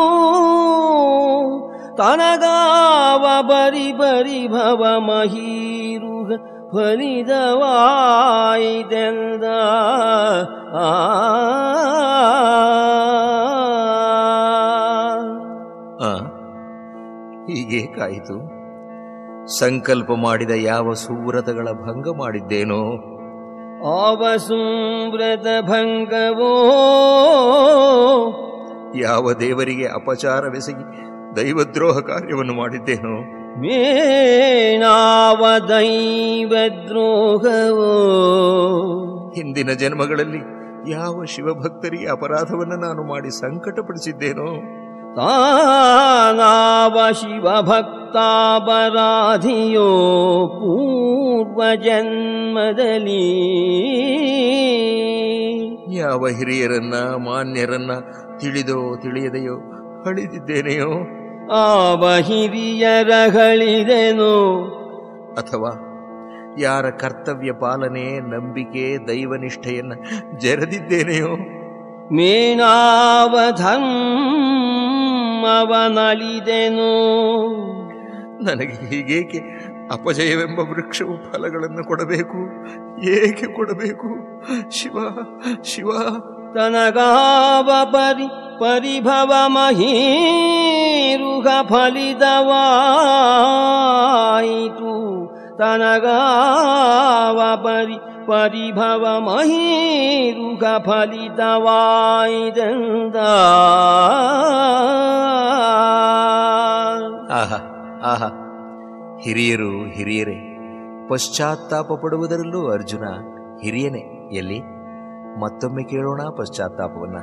ತನಗಾವ ಪರಿಭವ ಮಹೀರುಹ ಫಲಿತವಾಯಿತೆಂದ ಹೀಗೇಕಾಯಿತು. ಸಂಕಲ್ಪ ಮಾಡಿದ ಯಾವ ಸುವ್ರತಗಳ ಭಂಗ ಮಾಡಿದ್ದೇನೋ ಆವ ಸುವ್ರತ ಭಂಗವೋ ಯಾವ ದೇವರಿಗೆ ಅಪಚಾರವೆಸಗಿ ದೈವದ್ರೋಹ ಕಾರ್ಯವನ್ನು ಮಾಡಿದ್ದೇನೋ? ಮೇನಾವ ದೈವದ್ರೋಹವೋ? ಹಿಂದಿನ ಜನ್ಮಗಳಲ್ಲಿ ಯಾವ ಶಿವಭಕ್ತರಿಗೆ ಅಪರಾಧವನ್ನು ನಾನು ಮಾಡಿ ಸಂಕಟಪಡಿಸಿದ್ದೇನೋ? ತಾನಾವ ಶಿವಭಕ್ತಾಪರಾಧಿಯೋ ಪೂರ್ವ ಜನ್ಮದಲ್ಲಿ? ಯಾವ ಹಿರಿಯರನ್ನ ಮಾನ್ಯರನ್ನ ತಿಳಿದೋ ತಿಳಿಯದೆಯೋ ಹಳಿದಿದ್ದೇನೆಯೋ? ಆವ ಹಿರಿಯರ ಹಳಿದೆನೋ? ಅಥವಾ ಯಾರ ಕರ್ತವ್ಯ ಪಾಲನೆ, ನಂಬಿಕೆ, ದೈವನಿಷ್ಠೆಯನ್ನ ಜರದಿದ್ದೇನೆಯೋ? ಮೇನಾವ ಧರ್ಮವನಲಿದೆನೋ? ನನಗೆ ಹೀಗೇಕೆ ಅಪಜಯವೆಂಬ ವೃಕ್ಷವು ಫಲಗಳನ್ನು ಕೊಡಬೇಕು? ಏಕೆ ಕೊಡಬೇಕು? ಶಿವ ಶಿವ. ತನಗಾವ ಪರಿಭವ ಮಹೀರುಗ ಫಲಿತವಾಯಿತು. ತನಗಾವ ಪರಿಭವ ಮಹೀರುಗ ಫಲಿತವಾಯಿತೆಂದ. ಆಹಾ ಆಹಾ, ಹಿರಿಯರೇ, ಪಶ್ಚಾತ್ತಾಪ ಪಡುವುದರಲ್ಲೂ ಅರ್ಜುನ ಹಿರಿಯನೇ. ಎಲ್ಲಿ? ಮತ್ತೊಮ್ಮೆ ಕೇಳೋಣ ಪಶ್ಚಾತ್ತಾಪವನ್ನ.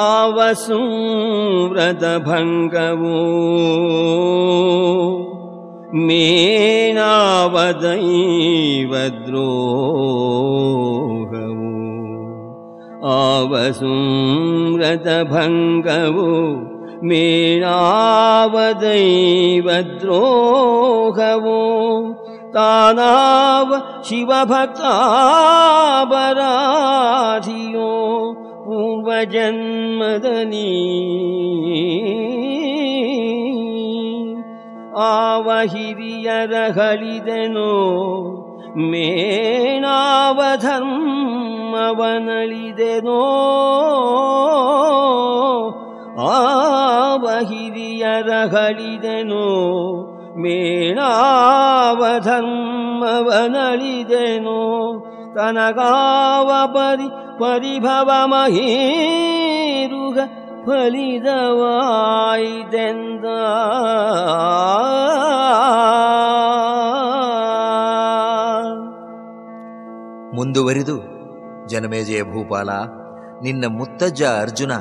ಆವಸೂವ್ರತ ಭಂಗವೋ ಮೇನಾವದೈವದ್ರೋಹವೋ. ಆವಸೂವ್ರತ ಭಂಗವೋ ಮೇನಾವದೈವದ್ರೋಹವೋ. ತಾನಾವ ಶಿವಭಕ್ತಾಪರಾಧಿಯೋ ಪೂರ್ವ ಜನ್ಮದಲ್ಲಿ. ಆವ ಹಿರಿಯರ ಹಳಿದೆನೋ? ಮೇನಾವ ಧರ್ಮವನಳಿದೆನೋ? ಆವ ಹಿರಿಯರ ಹಳಿದೆನೋ? ಮೇನಾವ ಧರ್ಮವನಳಿದೆನೋ? ತನಗಾವ ಪರಿಭವ ಮಹೀರುಗ ಫಲಿತವಾಯಿತೆಂದ. ಮುಂದುವರಿದು, ಜನಮೇಜಯ ಭೂಪಾಲ, ನಿನ್ನ ಮುತ್ತಜ್ಜ ಅರ್ಜುನ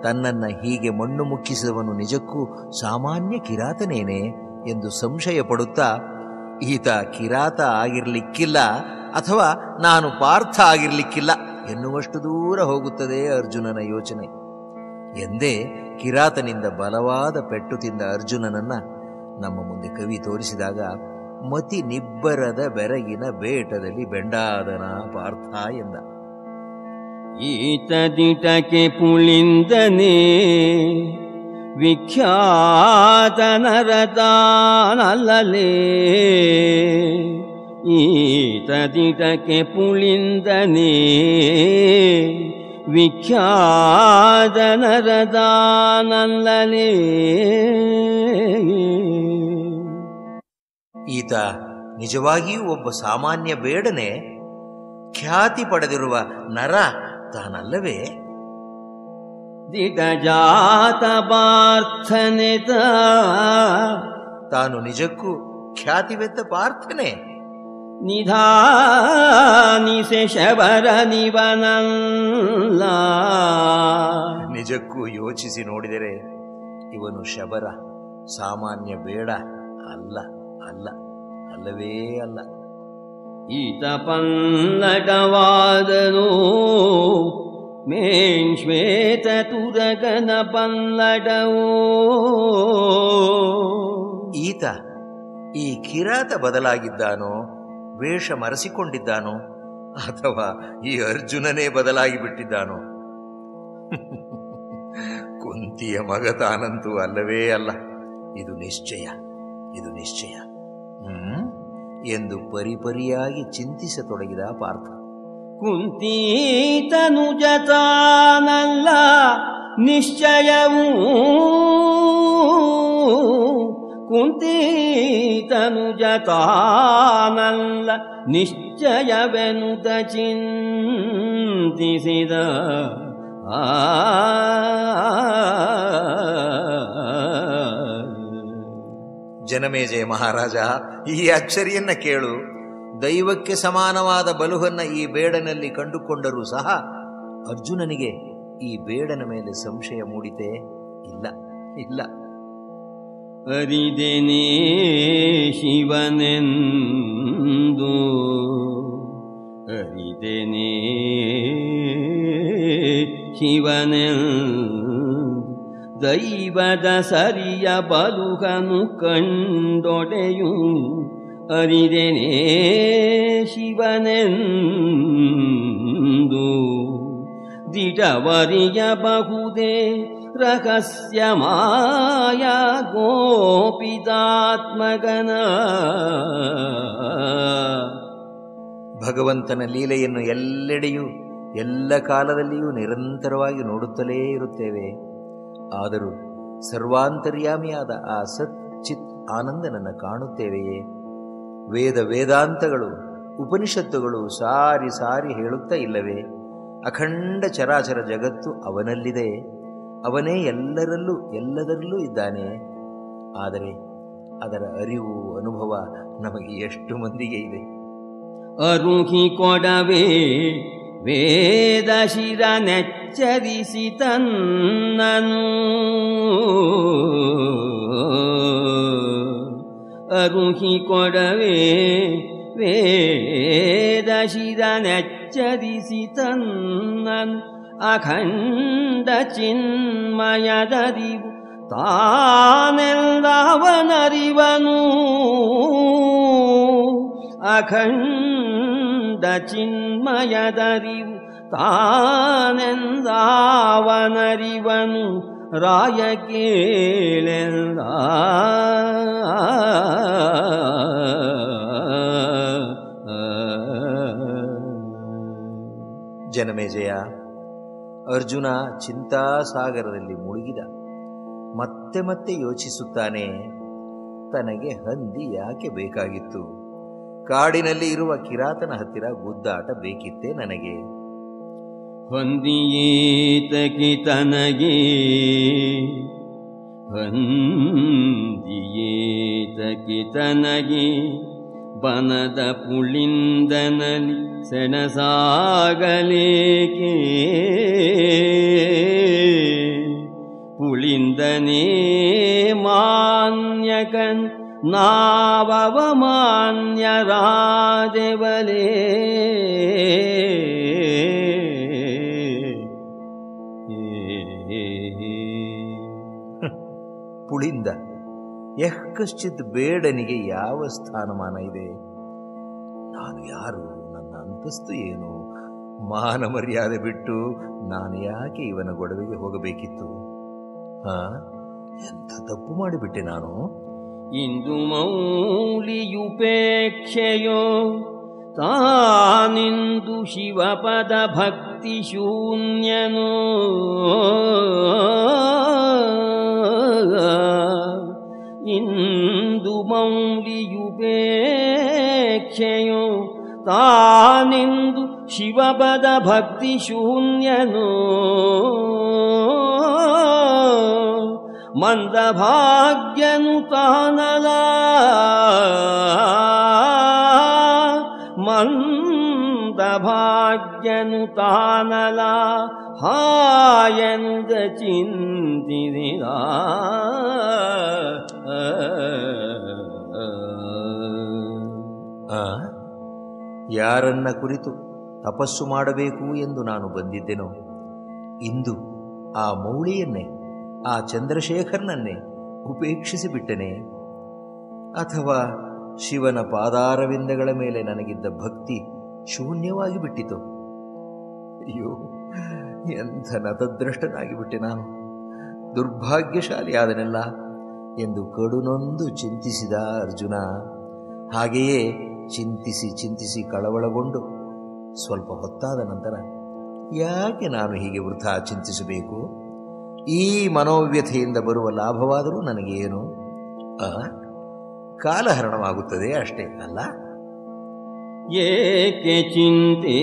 ತನ್ನನ್ನ ಹೀಗೆ ಮಣ್ಣು ಮುಕ್ಕಿಸಿದವನು ನಿಜಕ್ಕೂ ಸಾಮಾನ್ಯ ಕಿರಾತನೇನೆ ಎಂದು ಸಂಶಯ ಪಡುತ್ತಾ, ಈತ ಕಿರಾತ ಆಗಿರ್ಲಿಕ್ಕಿಲ್ಲ ಅಥವಾ ನಾನು ಪಾರ್ಥ ಆಗಿರ್ಲಿಕ್ಕಿಲ್ಲ ಎನ್ನುವಷ್ಟು ದೂರ ಹೋಗುತ್ತದೆ ಅರ್ಜುನನ ಯೋಚನೆ. ಎಂದೇ ಕಿರಾತನಿಂದ ಬಲವಾದ ಪೆಟ್ಟು ತಿಂದ ಅರ್ಜುನನನ್ನ ನಮ್ಮ ಮುಂದೆ ಕವಿ ತೋರಿಸಿದಾಗ ಮತಿ ನಿಬ್ಬರದ ಬೆರಗಿನ ಬೇಟದಲ್ಲಿ ಬೆಂಡಾದನ ಪಾರ್ಥ ಎಂದ. ಈತ ದಿಟಕೆ ಪುಳಿಂದನೇ ವಿಖ್ಯಾತ ನರತಾನಲ್ಲಲೇ. ಈತ ದಿಟಕೆ ಪುಳಿಂದನೇ ವಿಖ್ಯಾತ ನರತಾನಲ್ಲಲೇ. ಈತ ನಿಜವಾಗಿಯೂ ಒಬ್ಬ ಸಾಮಾನ್ಯ ಬೇಡನೆ, ಖ್ಯಾತಿ ಪಡೆದಿರುವ ನರ ತಾನಲ್ಲವೇ? ದಿಟಜಾತ ಪಾರ್ಥನೆತ, ತಾನು ನಿಜಕ್ಕೂ ಖ್ಯಾತಿವೆತ್ತ ಪಾರ್ಥನೆ. ನಿಧಾನಿಸೆ ಶಬರ ನಿವನಲ್ಲ, ನಿಜಕ್ಕೂ ಯೋಚಿಸಿ ನೋಡಿದರೆ ಇವನು ಶಬರ, ಸಾಮಾನ್ಯ ಬೇಡ ಅಲ್ಲ, ಅಲ್ಲ, ಅಲ್ಲವೇ ಅಲ್ಲ. ಈತ ಪಲ್ಲಟವಾದನು ಮೇನ್ ಶ್ವೇತ ತುರಗನ ಪಲ್ಲಟವೋ. ಈತ ಈ ಕಿರಾತ ಬದಲಾಗಿದ್ದಾನೋ, ವೇಷ ಮರೆಸಿಕೊಂಡಿದ್ದಾನೋ, ಅಥವಾ ಈ ಅರ್ಜುನನೇ ಬದಲಾಗಿ ಬಿಟ್ಟಿದ್ದಾನೋ? ಕುಂತಿಯ ಮಗ ತಾನಂತೂ ಅಲ್ಲವೇ ಅಲ್ಲ. ಇದು ನಿಶ್ಚಯ, ಇದು ನಿಶ್ಚಯ ಎಂದು ಪರಿಪರಿಯಾಗಿ ಚಿಂತಿಸತೊಡಗಿದ ಪಾರ್ಥ. ಕುಂತೀತನುಜ ತಾನಲ್ಲ ನಿಶ್ಚಯವೂ, ಕುಂತೀತನುಜ ತಾನಲ್ಲ ನಿಶ್ಚಯವೆನುತ ಚಿಂತಿಸಿದ. ಜನಮೇಜಯ ಮಹಾರಾಜ, ಈ ಅಚ್ಚರಿಯನ್ನ ಕೇಳು. ದೈವಕ್ಕೆ ಸಮಾನವಾದ ಬಲುವನ್ನ ಈ ಬೇಡನಲ್ಲಿ ಕಂಡುಕೊಂಡರೂ ಸಹ ಅರ್ಜುನನಿಗೆ ಈ ಬೇಡನ ಮೇಲೆ ಸಂಶಯ ಮೂಡಿತೆ? ಇಲ್ಲ ಇಲ್ಲ. ಅರಿದೆನೇ ಶಿವನೆಂದು, ಅರಿದೆನೇ ಶಿವನೆಂದು, ದೈವದ ಸರಿಯ ಬಲುಗನು ಕಂಡೊಡೆಯು. ಅರಿದೆನೇ ಶಿವನೆಂದು, ದಿಟವರಿಯಬಹುದೇ ರಹಸ್ಯ ಮಾಯ ಗೋಪಿತಾತ್ಮಗನ. ಭಗವಂತನ ಲೀಲೆಯನ್ನು ಎಲ್ಲೆಡೆಯೂ ಎಲ್ಲ ಕಾಲದಲ್ಲಿಯೂ ನಿರಂತರವಾಗಿ ನೋಡುತ್ತಲೇ ಇರುತ್ತೇವೆ. ಆದರೂ ಸರ್ವಾಂತರ್ಯಾಮಿಯಾದ ಆ ಸತ್ ಚಿತ್ ಆನಂದನನ್ನು ಕಾಣುತ್ತೇವೆಯೇ? ವೇದಾಂತಗಳು ಉಪನಿಷತ್ತುಗಳು ಸಾರಿ ಸಾರಿ ಹೇಳುತ್ತಾ ಇಲ್ಲವೇ? ಅಖಂಡ ಚರಾಚರ ಜಗತ್ತು ಅವನಲ್ಲಿದೆ, ಅವನೇ ಎಲ್ಲರಲ್ಲೂ ಎಲ್ಲದರಲ್ಲೂ ಇದ್ದಾನೆ. ಆದರೆ ಅದರ ಅರಿವು ಅನುಭವ ನಮಗೆ ಎಷ್ಟು ಮಂದಿಗೆ ಇದೆ? ಅರುಹಿ ಕೊಡವೇ ವೇದ ಶಿರ ನೆಚ್ಚರಿಸಿ ತನ್ನನು, ಅರುಹಿ ಕೊಡವೇ ವೇದ ಶಿರ ನೆಚ್ಚರಿಸಿ ತನ್ನನು. ಅಖಂಡ ಚಿನ್ಮಯದರಿವು ತಾನೆಲ್ಲವನರಿವನು, ಅಖಂಡ ಚಿನ್ಮಯದರಿವು ತಾನೆಲ್ಲವನರಿವನು. ರಾಯ ಕೇಳೆಲ್ಲ ಜನಮೇಜಯ, ಅರ್ಜುನ ಚಿಂತಾಸಾಗರದಲ್ಲಿ ಮುಳುಗಿದ. ಮತ್ತೆ ಮತ್ತೆ ಯೋಚಿಸುತ್ತಾನೆ, ತನಗೆ ಹಂದಿ ಯಾಕೆ ಬೇಕಾಗಿತ್ತು? ಕಾಡಿನಲ್ಲಿ ಇರುವ ಕಿರಾತನ ಹತ್ತಿರ ಗುದ್ದಾಟ ಬೇಕಿತ್ತೇ ನನಗೆ? ಹೊಂದಿಯೇತಕಿ ತನಗೆ, ಹೊಂದಿಯೇತಕಿ ತನಗೆ, ಬನದ ಪುಳಿಂದನಲಿ ಸೆಣಸಾಗಲೇಕೆ? ಪುಳಿಂದನೇ ಮಾನ್ಯಕನ್ ನಾವವಮಾನ್ಯರಾದೆವಲೇ. ಪುಳಿಂದ ಕಶ್ಚಿತ್ ಬೇಡನಿಗೆ ಯಾವ ಸ್ಥಾನಮಾನ ಇದೆ? ನಾನು ಯಾರು? ನನ್ನ ಅಂತಸ್ತು ಏನು? ಮಾನ ಮರ್ಯಾದೆ ಬಿಟ್ಟು ನಾನು ಯಾಕೆ ಇವನ ಗೊಡವೆಗೆ ಹೋಗಬೇಕಿತ್ತು? ಎಂಥ ತಪ್ಪು ಮಾಡಿಬಿಟ್ಟೆ ನಾನು? ಇಂದು ಮೌಲಿಯುಪೇಕ್ಷೆಯೋ ತಾನಿಂದು ಶಿವಪದ ಭಕ್ತಿ ಶೂನ್ಯನೋ. ಇಂದು ಮೌಲಿಯುಪೇಕ್ಷೆಯೋ ತಾನಿಂದು ಶಿವಪದ ಭಕ್ತಿ ಶೂನ್ಯನೋ. ಮಂದಭಾಗ್ಯನು ತಾನಲ, ಮಂದಭಾಗ್ಯನು ತಾನಲ, ಹಾಯನುದ ಚಿಂತಿಸಿದ. ಯಾರನ್ನ ಕುರಿತು ತಪಸ್ಸು ಮಾಡಬೇಕು ಎಂದು ನಾನು ಬಂದಿದ್ದೆನೋ, ಇಂದು ಆ ಮೌಳಿಯನ್ನೇ, ಆ ಚಂದ್ರಶೇಖರ್ನನ್ನೇ ಉಪೇಕ್ಷಿಸಿಬಿಟ್ಟನೆ? ಅಥವಾ ಶಿವನ ಪಾದಾರವಿಂದಗಳ ಮೇಲೆ ನನಗಿದ್ದ ಭಕ್ತಿ ಶೂನ್ಯವಾಗಿ ಬಿಟ್ಟಿತು? ಅಯ್ಯೋ, ಎಂಥ ನತದ್ರಷ್ಟನಾಗಿಬಿಟ್ಟೆ ನಾನು, ದುರ್ಭಾಗ್ಯಶಾಲಿಯಾದನೆಲ್ಲ ಎಂದು ಕಡುನೊಂದು ಚಿಂತಿಸಿದ ಅರ್ಜುನ. ಹಾಗೆಯೇ ಚಿಂತಿಸಿ ಚಿಂತಿಸಿ ಕಳವಳಗೊಂಡು ಸ್ವಲ್ಪ ಹೊತ್ತಾದ ನಂತರ, ಯಾಕೆ ನಾನು ಹೀಗೆ ವೃಥಾ ಚಿಂತಿಸಬೇಕು? ಈ ಮನೋವ್ಯಥೆಯಿಂದ ಬರುವ ಲಾಭವಾದರೂ ನನಗೆ ಏನು? ಕಾಲಹರಣವಾಗುತ್ತದೆ ಅಷ್ಟೇ ಅಲ್ಲ? ಏಕೆ ಚಿಂತೆ,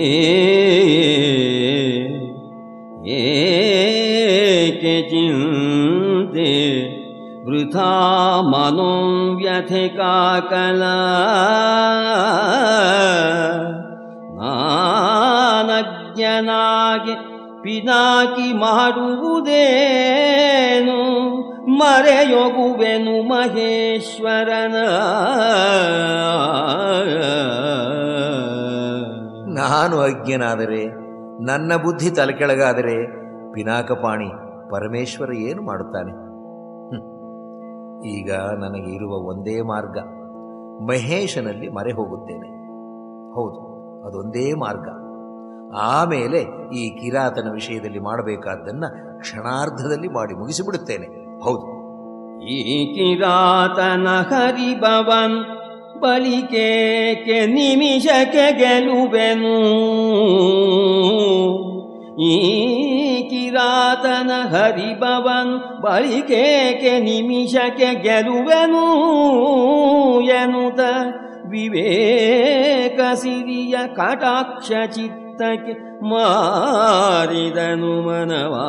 ವೃಥಾ ಮನೋವ್ಯಥೆ ಕಾಕಲ ನಾನಜ್ಞನಾಗೆ ಪಿನಾಕಿ ಮಾಡುವುದೇನು ಮರೆಯೊಗುವೆನು ಮಹೇಶ್ವರನ. ನಾನು ಅಜ್ಞನಾದರೆ, ನನ್ನ ಬುದ್ಧಿ ತಲೆಕೆಳಗಾದರೆ ಪಿನಾಕಪಾಣಿ ಪರಮೇಶ್ವರ ಏನು ಮಾಡುತ್ತಾನೆ? ಈಗ ನನಗೆ ಇರುವ ಒಂದೇ ಮಾರ್ಗ, ಮಹೇಶನಲ್ಲಿ ಮರೆ ಹೋಗುತ್ತೇನೆ. ಹೌದು, ಅದೊಂದೇ ಮಾರ್ಗ. ಆಮೇಲೆ ಈ ಕಿರಾತನ ವಿಷಯದಲ್ಲಿ ಮಾಡಬೇಕಾದ್ದನ್ನ ಕ್ಷಣಾರ್ಧದಲ್ಲಿ ಮಾಡಿ ಮುಗಿಸಿಬಿಡುತ್ತೇನೆ. ಹೌದು, ಈ ಕಿರಾತನ ಹರಿಭವನ್ ಬಳಿಕೇಕೆ ನಿಮಿಷಕ್ಕೆ ಗೆಲುವೆನು. ಈ ಕಿರಾತನ ಹರಿಭವನ್ ಬಳಿಕೇಕೆ ನಿಮಿಷಕ್ಕೆ ಗೆಲುವೆನು ಎನ್ನುತ್ತ ವಿವೇಕ ಸಿರಿಯ ಕಟಾಕ್ಷ ಚಿತ್ತಕ್ಕೆ ಮಾರಿದನು ಮನವಾ.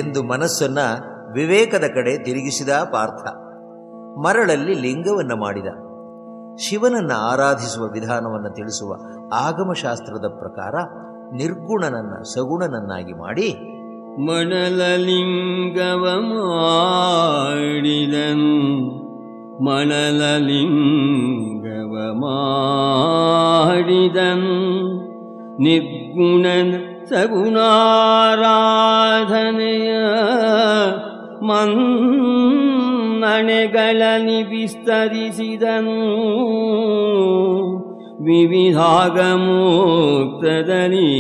ಎಂದು ಮನಸ್ಸನ್ನ ವಿವೇಕದ ಕಡೆ ತಿರುಗಿಸಿದ ಪಾರ್ಥ. ಮರಳಲ್ಲಿ ಲಿಂಗವನ್ನು ಮಾಡಿದ. ಶಿವನನ್ನ ಆರಾಧಿಸುವ ವಿಧಾನವನ್ನು ತಿಳಿಸುವ ಆಗಮಶಾಸ್ತ್ರದ ಪ್ರಕಾರ ನಿರ್ಗುಣನನ್ನ ಸಗುಣನನ್ನಾಗಿ ಮಾಡಿ ಮಣಲಲಿಂಗವ ಮಾಡಿದನು. ಮಣಲಲಿಂಗವ ಮಾಡಿದನು. ನಿರ್ಗುಣನ ಸಗುಣಾರಾಧನೆಯ ಮನ್ನಣೆಗಳಲ್ಲಿ ವಿಸ್ತರಿಸಿದನು. ವಿವಿಧಾಗಮೋಕ್ತದಲ್ಲಿ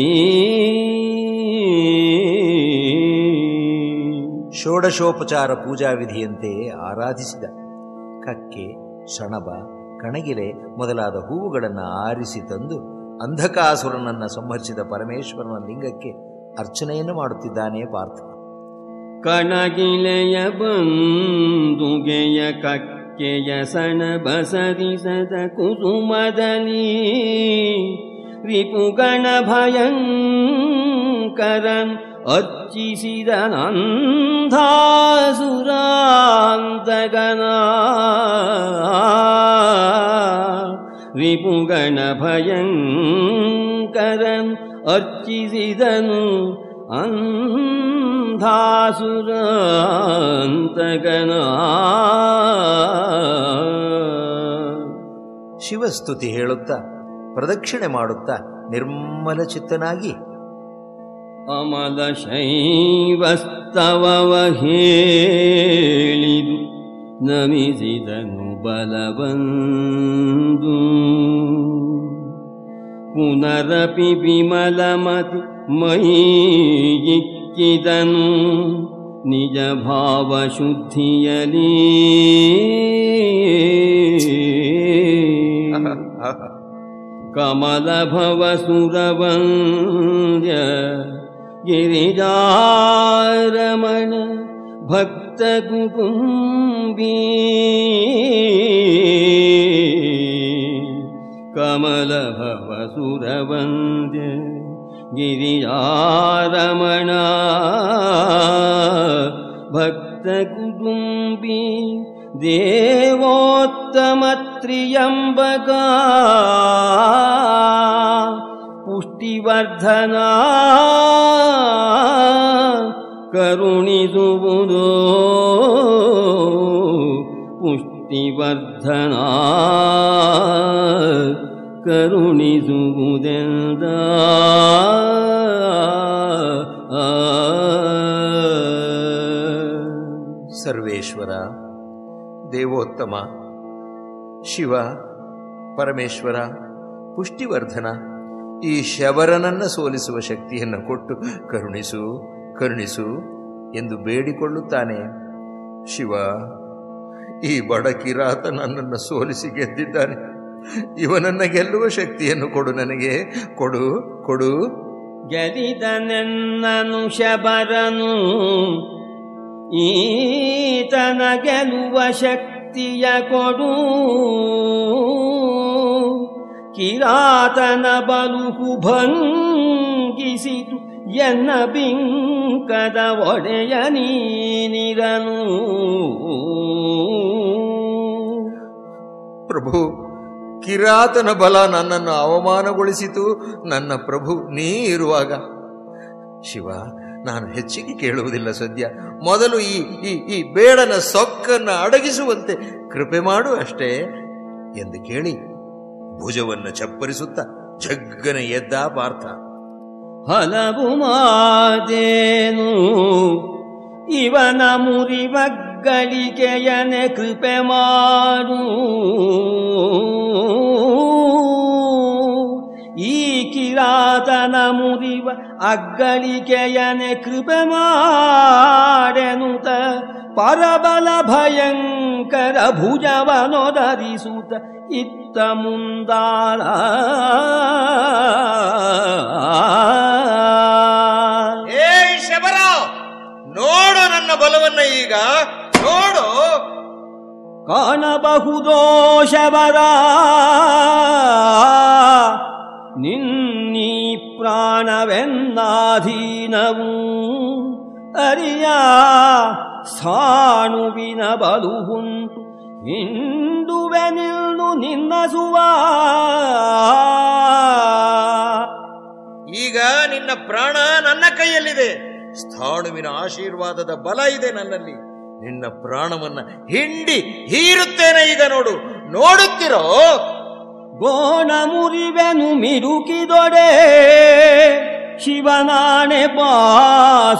ಷೋಡಶೋಪಚಾರ ಪೂಜಾ ವಿಧಿಯಂತೆ ಆರಾಧಿಸಿದ. ಕಕ್ಕೆ, ಸಣಬ, ಕಣಗಿಲೆ ಮೊದಲಾದ ಹೂವುಗಳನ್ನು ಆರಿಸಿ ತಂದು ಅಂಧಕಾಸುರನನ್ನು ಸಂಹರಿಸಿದ ಪರಮೇಶ್ವರನ ಲಿಂಗಕ್ಕೆ ಅರ್ಚನೆಯನ್ನು ಮಾಡುತ್ತಿದ್ದಾನೆ ಪಾರ್ಥ. ಕಣಗಿಲೆಯ ಬಂದುಗೆಯ ಕಕ್ಕೆಯ ಸಣಬ ಸರಿಸದ ಕುಸುಮದಲ್ಲಿ ರಿಪುಗಣ ಭಯಂಕರನ್ ಅರ್ಚಿಸಿದ ನಂಧಾಸುರಾಂತಗನ. ರಿಪುಗಣ ಭಯಂಕರನ್ ಅರ್ಚಿಸಿದನು ಅಂಧಾಸುರಾಂತಗನ. ಶಿವಸ್ತುತಿ ಹೇಳುತ್ತಾ ಪ್ರದಕ್ಷಿಣೆ ಮಾಡುತ್ತಾ ನಿರ್ಮಲ ಚಿತ್ತನಾಗಿ ಅಮಲ ಶೈವಸ್ತವವ ಹೇಳಿದು ನಮಿಸಿದನು ಬಲವಂದು. ಪುನರಪಿ ವಿಮಲಮತಿ ಮೈಯಿಕ್ಕಿದನು ನಿಜ ಭಾವ ಶುದ್ಧಿಯಲಿ. ಕಮಲ ಭವ ಸುರವಂದ್ಯ ಗಿರಿಜಾರಮಣ ಭಕ್ತ ಕುಟುಂಬೀ. ಕಮಲ ಭವ ಸುರವಂದ್ಯ ಗಿರಿಜಾರಮಣ ಭಕ್ತ ಕುಟುಂಬಿ. ದೇವೋತ್ತಮ ತ್ರಿಯಂಬಕ ಪುಷ್ಟಿವರ್ಧನ ಕರುಣಿಸುವುದು. ಪುಷ್ಟಿವರ್ಧನ ಕರುಣಿಸುವುದೆಂದ. ಸರ್ವೇಶ್ವರ, ದೇವೋತ್ತಮ, ಶಿವ, ಪರಮೇಶ್ವರ, ಪುಷ್ಟಿವರ್ಧನ, ಈ ಶಬರನನ್ನ ಸೋಲಿಸುವ ಶಕ್ತಿಯನ್ನು ಕೊಟ್ಟು ಕರುಣಿಸು ಕರುಣಿಸು ಎಂದು ಬೇಡಿಕೊಳ್ಳುತ್ತಾನೆ. ಶಿವ, ಈ ಬಡ ಕಿರಾತ ನನ್ನನ್ನು ಸೋಲಿಸಿ ಗೆದ್ದಿದ್ದಾನೆ. ಇವನನ್ನ ಗೆಲ್ಲುವ ಶಕ್ತಿಯನ್ನು ಕೊಡು, ನನಗೆ ಕೊಡು ಕೊಡು. ಗೆಲಿದನೆನ್ನನು ಶಬರನು, ಈತನ ಗೆಲುವ ಶಕ್ತಿಯ ಕೊಡು. ಕಿರಾತನ ಬಲುಹು ಭಂಗಿಸಿತು ಎನ್ನ ಬಿಂಕದ ಒಡೆಯ ನೀನಿರನು. ಪ್ರಭು, ಕಿರಾತನ ಬಲ ನನ್ನನ್ನು ಅವಮಾನಗೊಳಿಸಿತು. ನನ್ನ ಪ್ರಭು ನೀ ಇರುವಾಗ ಶಿವ, ನಾನು ಹೆಚ್ಚಿಗೆ ಕೇಳುವುದಿಲ್ಲ ಸದ್ಯ. ಮೊದಲು ಈ ಬೇಡನ ಸೊಕ್ಕನ್ನು ಅಡಗಿಸುವಂತೆ ಕೃಪೆ ಮಾಡು ಅಷ್ಟೇ ಎಂದು ಕೇಳಿ ಭುಜವನ್ನು ಚಪ್ಪರಿಸುತ್ತ ಜಗ್ಗನ ಎದ್ದ ಪಾರ್ಥ. ಹಲವು ಮಾದೇನು ಇವನ ಮುರಿವಗ್ಗಳಿಕೆಯನೆ ಕೃಪೆ ಮಾಡು. ಈ ಕಿರಾತನ ಮುರಿವ ಅಗ್ಗಳಿಕೆಯನೆ ಕೃಪೆ ಮಾಡೆನುತ ಪರಬಲ ಭಯಂಕರ ಭುಜವನೊದರಿಸುತ್ತ ಇತ್ತ ಮುಂದಾಳ. ಏ ಶಬರ, ನೋಡು ನನ್ನ ಬಲವನ್ನ, ಈಗ ನೋಡು. ಕಾಣಬಹುದೋ ಶಬರ ನಿನ್ನೀ ಪ್ರಾಣವೆನ್ನಾಧೀನವು. ಅರಿಯ ಸಾಣುವಿನ ಬಲುಹುಂಟು ಹಿಂದುವೆ ನಿಲ್ಲು ನಿನ್ನಸುವ. ಈಗ ನಿನ್ನ ಪ್ರಾಣ ನನ್ನ ಕೈಯಲ್ಲಿದೆ. ಸ್ಥಾಣುವಿನ ಆಶೀರ್ವಾದದ ಬಲ ಇದೆ ನನ್ನಲ್ಲಿ. ನಿನ್ನ ಪ್ರಾಣವನ್ನ ಹಿಂಡಿ ಹೀರುತ್ತೇನೆ. ಈಗ ನೋಡು, ನೋಡುತ್ತಿರೋ. ಗೋಣ ಮುರಿವೆನು ಮಿರುಕಿದೊಡೆ ಶಿವನಾಣೆ ಬಾ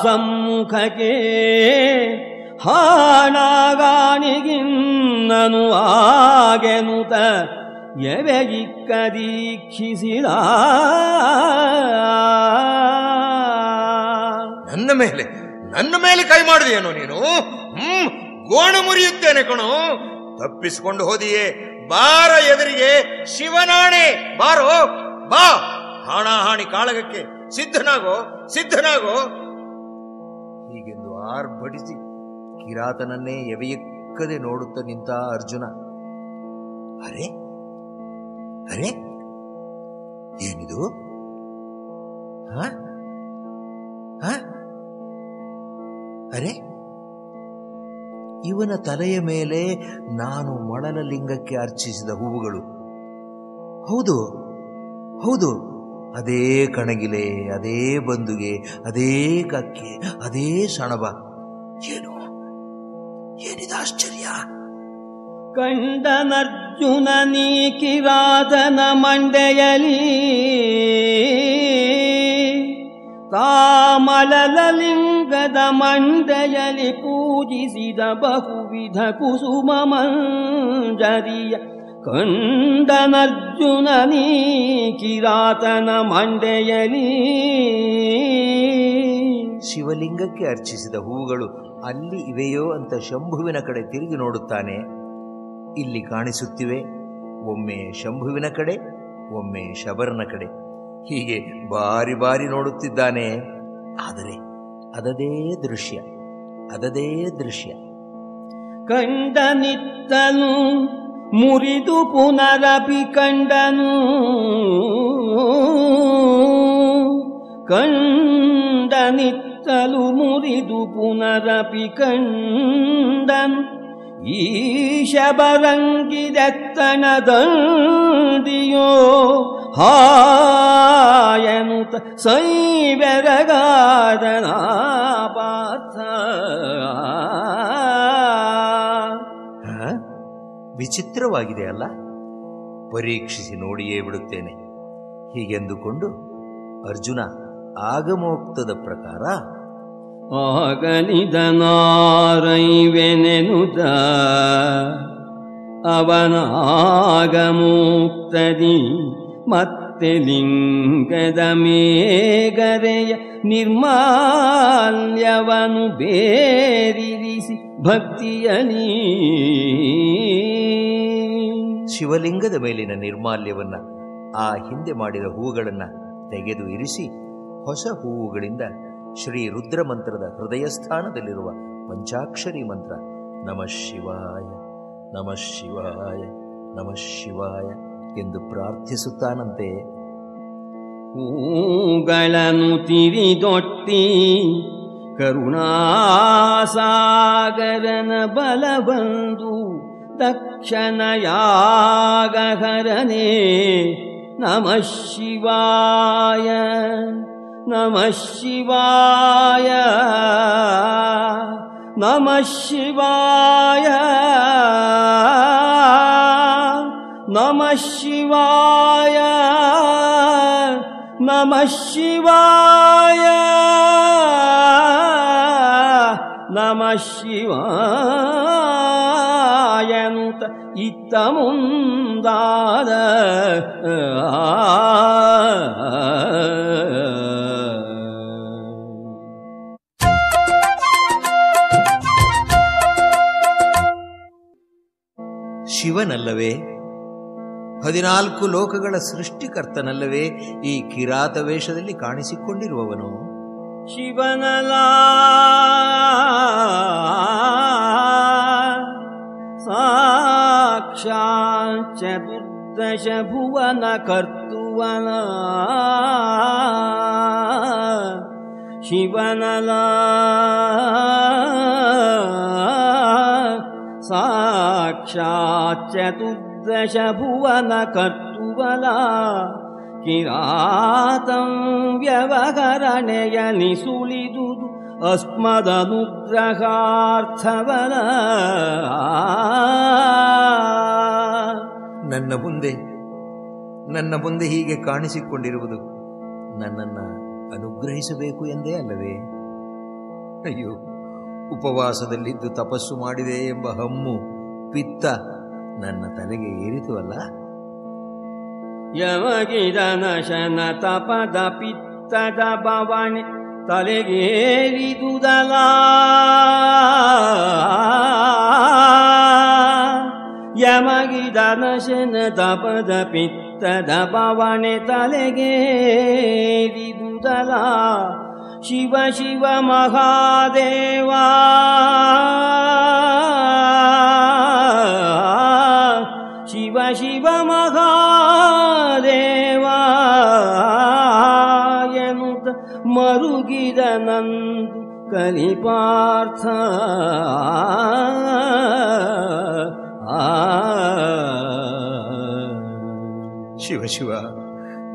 ಸಮ್ಮುಖಕ್ಕೆ. ಹಾಣಾಗಾಣಿಗಿನ್ನನು ಆಗೆನುತ ಎವೆಗಿಕ್ಕ ದೀಕ್ಷಿಸಿದ. ನನ್ನ ಮೇಲೆ ಕೈ ಮಾಡಿದೆಯೇನೋ ನೀನು? ಗೋಣ ಮುರಿಯುತ್ತೇನೆ ಕಣೋ. ತಪ್ಪಿಸಿಕೊಂಡು ಹೋದಿಯೇ? ಬಾರ ಎದುರಿಗೆ, ಶಿವನಾಣೆ ಬಾರೋ, ಬಾ. ಹಾಣಾಹಾಣಿ ಕಾಳಗಕ್ಕೆ ಸಿದ್ಧನಾಗೋ ಹೀಗೆಂದು ಆರ್ಭಟಿಸಿ ಕಿರಾತನನ್ನೇ ಎವೆಯಕ್ಕದೆ ನೋಡುತ್ತ ನಿಂತ ಅರ್ಜುನ. ಅರೆ ಅರೆ, ಏನಿದು? ಅರೆ, ಇವನ ತಲೆಯ ಮೇಲೆ ನಾನು ಮಳಲಲಿಂಗಕ್ಕೆ ಅರ್ಚಿಸಿದ ಹೂವುಗಳು. ಹೌದು ಹೌದು, ಅದೇ ಕಣಗಿಲೆ, ಅದೇ ಬಂದುಗೆ, ಅದೇ ಕಕ್ಕೆ, ಅದೇ ಸಣಬ. ಏನಿದ ಆಶ್ಚರ್ಯ! ಕಂಡನರ್ಜುನ ನೀ ಕಿರಾತನ ಮಂಡೆಯಲಿ ತಾಮಳಲಲಿಂಗದ ಮಂಡೆಯಲಿ ಪೂಜಿಸಿದ ಬಹುವಿಧ ಕುಸುಮ ಮಂಜರಿಯ. ಕಂಡನರ್ಜುನ ನೀ ಕಿರಾತನ ಮಂಡೆಯಲಿ. ಶಿವಲಿಂಗಕ್ಕೆ ಅರ್ಚಿಸಿದ ಹೂವುಗಳು ಅಲ್ಲಿ ಇವೆಯೋ ಅಂತ ಶಂಭುವಿನ ಕಡೆ ತಿರುಗಿ ನೋಡುತ್ತಾನೆ. ಇಲ್ಲಿ ಕಾಣಿಸುತ್ತಿವೆ. ಒಮ್ಮೆ ಶಂಭುವಿನ ಕಡೆ, ಒಮ್ಮೆ ಶಬರನ ಕಡೆ. ಹೀಗೆ ಬಾರಿ ಬಾರಿ ನೋಡುತ್ತಿದ್ದಾನೆ. ಆದರೆ ಅದದೇ ದೃಶ್ಯ. ಕಂಡನಿತ್ತನು ಮುರಿದು ಪುನರಪಿ ಕಂಡನು. ಕಂಡನಿತ್ತಲು ಮುರಿದು ಪುನರಪಿ ಕಂಡನು. ಈ ಶಬರಂಗಿದೆತ್ತಣದಂದಿಯೋ ಹಾಯನುತ ಸೈಬೆರಗಾದನ ಪಾರ್ಥ. ವಿಚಿತ್ರವಾಗಿದೆ ಅಲ್ಲ? ಪರೀಕ್ಷಿಸಿ ನೋಡಿಯೇ ಬಿಡುತ್ತೇನೆ ಹೀಗೆಂದುಕೊಂಡು ಅರ್ಜುನ ಆಗಮೋಕ್ತದ ಪ್ರಕಾರ ಆಗಲಿದ ನಾರೈವೆನೆನುತ ಅವನಾಗಮೋಕ್ತದಿ ಮತ್ತೆ ಲಿಂಗದ ಮೇಗರೆಯ ನಿರ್ಮಾಲ್ಯವನು ಬೇರಿರಿಸಿ ಭಕ್ತಿಯಲಿ. ಶಿವಲಿಂಗದ ಮೇಲಿನ ನಿರ್ಮಾಲ್ಯವನ್ನ, ಆ ಹಿಂದೆ ಮಾಡಿದ ಹೂಗಳನ್ನು ತೆಗೆದು ಇರಿಸಿ ಹೊಸ ಹೂವುಗಳಿಂದ ಶ್ರೀ ರುದ್ರ ಮಂತ್ರದ ಹೃದಯ ಸ್ಥಾನದಲ್ಲಿರುವ ಪಂಚಾಕ್ಷರಿ ಮಂತ್ರ ನಮಃ ಶಿವಾಯ ನಮಃ ಶಿವಾಯ ನಮಃ ಶಿವಾಯ ಎಂದು ಪ್ರಾರ್ಥಿಸುತ್ತಾನಂತೆ. ಹೂಗಳನ್ನು ತಿರಿದೊಟ್ಟಿ ಕರುಣಾಸಾಗರನ ಬಲಬಂದು ತಕ್ಷಣ ಯಾಗಹರನೇ ನಮಃ ಶಿವಾಯ ನಮಃ ಶಿವಾಯ ನಮಃ ಶಿವಾಯ ನಮಃ ಶಿವಾಯ ನಮಃ ಶಿವಾಯ ನಮಃ ಶಿವಾಯನುತ ಇತ್ತ ಮುಂದಾದ ಶಿವನಲ್ಲವೇ? 14 ಲೋಕಗಳ ಸೃಷ್ಟಿಕರ್ತನಲ್ಲವೇ ಈ ಕಿರಾತ ವೇಷದಲ್ಲಿ ಕಾಣಿಸಿಕೊಂಡಿರುವವನು? ಶಿವನಲ ಸಾಕ್ಷಾತ್ ಚತುರ್ದಶ ಭುವನ ಕರ್ತುವನ ಶಿವನಲ ಸಾಕ್ಷಾತ್ ಚತುರ್ದಶ ಭುವನ ಕರ್ತುವಲ ಕಿರಾತಂ ವ್ಯವಕರಣೆಯಲಿ ಸುಳಿದುದು ಅಸ್ಮದನುಗ್ರಹಾರ್ಥವಲ. ನನ್ನ ಮುಂದೆ ಹೀಗೆ ಕಾಣಿಸಿಕೊಂಡಿರುವುದು ನನ್ನನ್ನು ಅನುಗ್ರಹಿಸಬೇಕು ಎಂದೇ ಅಲ್ಲವೇ? ಅಯ್ಯೋ, ಉಪವಾಸದಲ್ಲಿದ್ದು ತಪಸ್ಸು ಮಾಡಿದೆ ಎಂಬ ಹಮ್ಮು ಪಿತ್ತ ನನ್ನ ತಲೆಗೆ ಏರಿತು ಅಲ್ಲ. ಯಮಗಿದನಶನ ತಪದ ಪಿತ್ತದ ಬವಣೆ ತಲೆಗೇರಿದುದಲ. ಯಮಗಿದನಶನ ತಪದ ಪಿತ್ತದ ಬವಣೆ ತಲೆಗೇರಿದುದಲ. ಶಿವ ಶಿವ ಮಹಾದೇವ ಶಿವ ಶಿವ ಮಹಾದೇವ ಎನ್ನುತ್ತ ಮರುಗಿದ ನಂದು ಕಲಿಪಾರ್ಥ. ಶಿವ ಶಿವ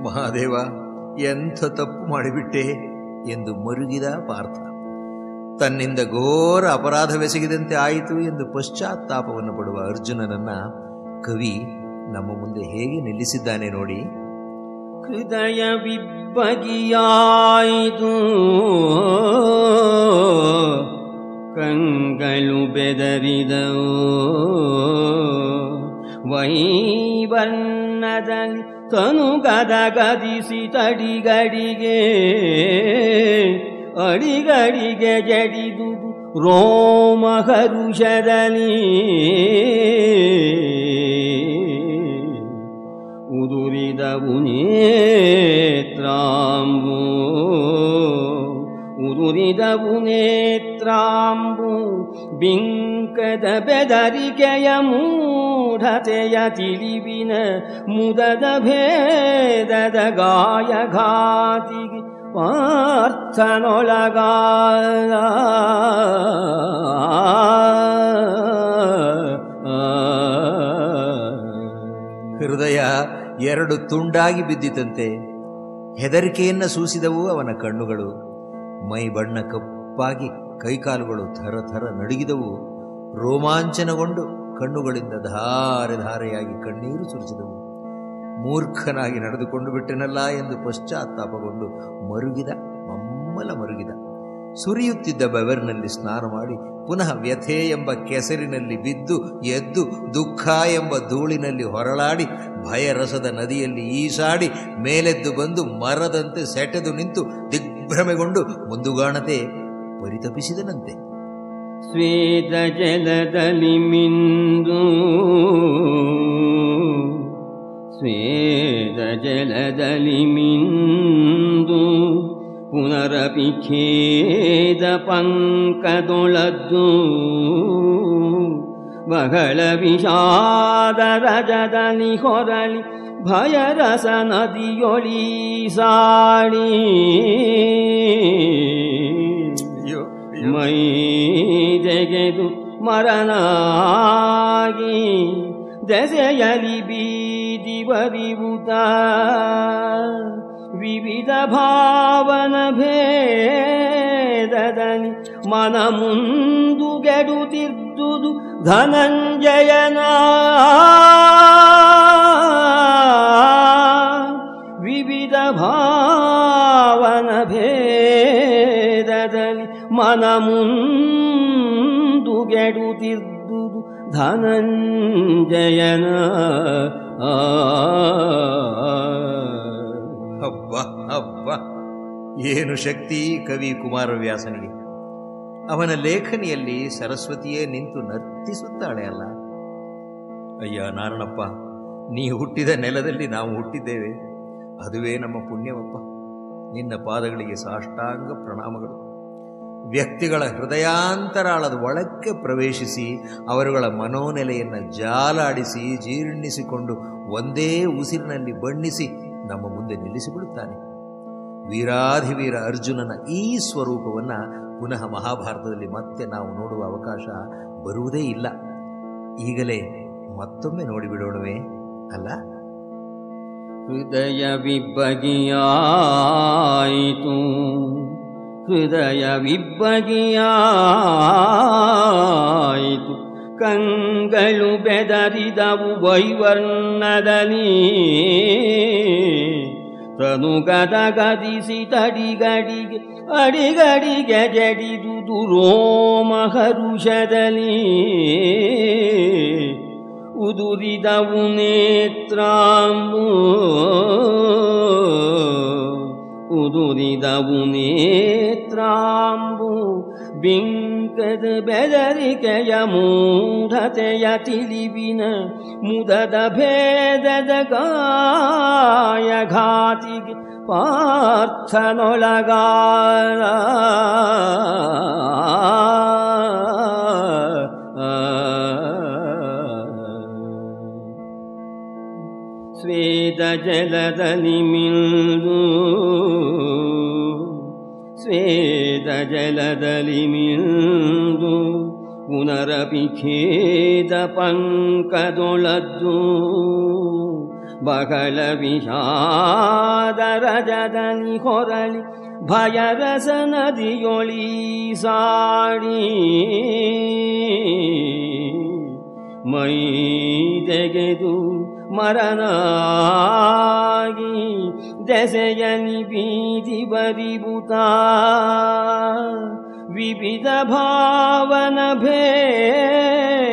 ಮಹಾದೇವ, ಎಂಥ ತಪ್ಪು ಮಾಡಿಬಿಟ್ಟೆ ಎಂದು ಮರುಗಿದ ಪಾರ್ಥ. ತನ್ನಿಂದ ಘೋರ ಅಪರಾಧವೆಸಗಿದಂತೆ ಆಯಿತು ಎಂದು ಪಶ್ಚಾತ್ತಾಪವನ್ನು ಪಡುವ ಅರ್ಜುನನನ್ನ ಕವಿ ನಮ್ಮ ಮುಂದೆ ಹೇಗೆ ನಿಲ್ಲಿಸಿದ್ದಾನೆ ನೋಡಿ. ಹೃದಯ ವಿಬ್ಬಗಿಯಾಯಿತು, ಕಂಗಳು ಬೆದರಿದವು, ವೈವರ್ಣದಲ್ಲಿ ತನು ಗದಗದಿಸಿ ತಡಿಗಡಿಗೆ ಅಡಿಗಡಿಗೆ ಜಡಿದುದು ರೋಮ ಹರುಷದಲ್ಲಿ. ಉದುರಿದವು ನೇತ್ರಾಂಬು, ಉದುರಿದವು ನೇತ್ರಾಂಬು, ಬಿಂಕದ ಬೆದರಿಕೆಯ ಮೂಢತೆಯ ತಿಳಿವಿನ ಮುದದ ಭೇದದ ಗಾಯಘಾತಿಗೆ ಪಾರ್ಥನೊಳಗಾದ. ಹೃದಯ 2 ತುಂಡಾಗಿ ಬಿದ್ದಿತಂತೆ. ಹೆದರಿಕೆಯನ್ನ ಸೂಸಿದವು ಅವನ ಕಣ್ಣುಗಳು. ಮೈ ಬಣ್ಣ ಕಪ್ಪಾಗಿ ಕೈಕಾಲುಗಳು ಥರ ಥರ ನಡುಗಿದವು. ರೋಮಾಂಚನಗೊಂಡು ಕಣ್ಣುಗಳಿಂದ ಧಾರೆ ಧಾರೆಯಾಗಿ ಕಣ್ಣೀರು ಸುರಿಸಿದವು. ಮೂರ್ಖನಾಗಿ ನಡೆದುಕೊಂಡು ಬಿಟ್ಟೆನಲ್ಲ ಎಂದು ಪಶ್ಚಾತ್ತಾಪಗೊಂಡು ಮರುಗಿದ, ಮಮ್ಮಲ ಮರುಗಿದ. ಸುರಿಯುತ್ತಿದ್ದ ಬೆವರಿನಲ್ಲಿ ಸ್ನಾನ ಮಾಡಿ ಪುನಃ ವ್ಯಥೆ ಎಂಬ ಕೆಸರಿನಲ್ಲಿ ಬಿದ್ದು ಎದ್ದು ದುಃಖ ಎಂಬ ಧೂಳಿನಲ್ಲಿ ಹೊರಳಾಡಿ ಭಯರಸದ ನದಿಯಲ್ಲಿ ಈಸಾಡಿ ಮೇಲೆದ್ದು ಬಂದು ಮರದಂತೆ ಸೆಟೆದು ನಿಂತು ದಿಗ್ಭ್ರಮೆಗೊಂಡು ಮುಂದುಗಾಣತೆ ಪರಿತಪಿಸಿದನಂತೆ. ಸ್ವೇದ ಜಲದಲ್ಲಿ ಮಿಂದು, ಸ್ವೇದ ಜಲದಲ್ಲಿ ಮಿಂದು, ಪುನರಪಿ ಖೇದ ಪಂಕದೊಳದ್ದು, ಬಹಳ ವಿಷಾದ ರಜದಲ್ಲಿ ಹೊರಳಿ ಭಯರಸ ನದಿಯೊಳಿ ಸಾಡಿ ಮೈ ತೆಗೆದು ಮರನಾಗಿ ದೆಸೆಯಲಿ ಬೀದಿ ಬರಿವುತ ವಿವಿಧ ಭಾವನ ಭೇದದಲ್ಲಿ ಮನ ಮುಂದುಗೆಡುತ್ತಿದ್ದುದು ಧನಂಜಯನ ವಿವಿಧ ಭಾವನ ಭೇದದಲ್ಲಿ ಮನ ಮುಂದುಗೆಡುತ್ತಿದ್ದುದು ಧನಂಜಯನ ಹಬ್ಬ ಹಬ್ಬ, ಏನು ಶಕ್ತಿ ಕವಿ ಕುಮಾರವ್ಯಾಸನಿಗೆ! ಅವನ ಲೇಖನಿಯಲ್ಲಿ ಸರಸ್ವತಿಯೇ ನಿಂತು ನರ್ತಿಸುತ್ತಾಳೆ ಅಲ್ಲ. ಅಯ್ಯ ನಾರಣಪ್ಪ, ನೀ ಹುಟ್ಟಿದ ನೆಲದಲ್ಲಿ ನಾವು ಹುಟ್ಟಿದ್ದೇವೆ, ಅದುವೇ ನಮ್ಮ ಪುಣ್ಯವಪ್ಪ. ನಿನ್ನ ಪಾದಗಳಿಗೆ ಸಾಷ್ಟಾಂಗ ಪ್ರಣಾಮಗಳು. ವ್ಯಕ್ತಿಗಳ ಹೃದಯಾಂತರಾಳದ ಒಳಕ್ಕೆ ಪ್ರವೇಶಿಸಿ ಅವರುಗಳ ಮನೋನೆಲೆಯನ್ನು ಜಾಲಾಡಿಸಿ ಜೀರ್ಣಿಸಿಕೊಂಡು ಒಂದೇ ಉಸಿರಿನಲ್ಲಿ ಬಣ್ಣಿಸಿ ನಮ್ಮ ಮುಂದೆ ನಿಲ್ಲಿಸಿಬಿಡುತ್ತಾನೆ. ವೀರಾಧಿವೀರ ಅರ್ಜುನನ ಈ ಸ್ವರೂಪವನ್ನು ಪುನಃ ಮಹಾಭಾರತದಲ್ಲಿ ಮತ್ತೆ ನಾವು ನೋಡುವ ಅವಕಾಶ ಬರುವುದೇ ಇಲ್ಲ. ಈಗಲೇ ಮತ್ತೊಮ್ಮೆ ನೋಡಿಬಿಡೋಣವೇ ಅಲ್ಲ? ಹೃದಯ ವಿಬ್ಬಗಿಯಾಯಿತು, ಹೃದಯ ವಿಬ್ಬಗಿಯಾಯಿತು, ಕಂಗಳು ಬೆದರಿದವು ವೈವರ್ಣದಲ್ಲಿ, ತನು ಗದಗದಿಸಿ ತಡಿಗಡಿಗೆ ಅಡಿಗಡಿಗೆ ಜಡಿದುದು ರೋಮ ಹರುಷದಲ್ಲಿ, ಉದುರಿದವು ನೇತ್ರಾಂಬು, ಉದುರಿದವು ನೇತ್ರಾಂಬು, ಬಿಂಕದ ಬೆದರಿಕೆಯ ಮೂಢತೆಯ ತಿಳಿವಿನ ಮುದದ ಭೇದದ ಗಾಯಘಾತಿಗೆ ಪಾರ್ಥನೊಳಗಾರ. ಸ್ವೇದ ಜಲದಲ್ಲಿ ಮಿಂದು, ಸ್ವೇದ ಜಲದಲ್ಲಿ ಮಿಂದು, ಪುನರಪಿ ಖೇದ ಪಂಕದೊಳದ್ದು, ಬಹಳ ವಿಷಾದ ರಜದಲ್ಲಿ ಹೊರಳಿ ಭಯರಸ ನದಿಯೊಳಿ ಸಾಡಿ, ಮೈ ತೆಗೆದು ಮರನಾಗಿ ದೆಸೆಯಲಿ ಬೀದಿ ಬರಿಬುತ, ವಿವಿಧ ಭಾವನ ಭೇದದಲ್ಲಿ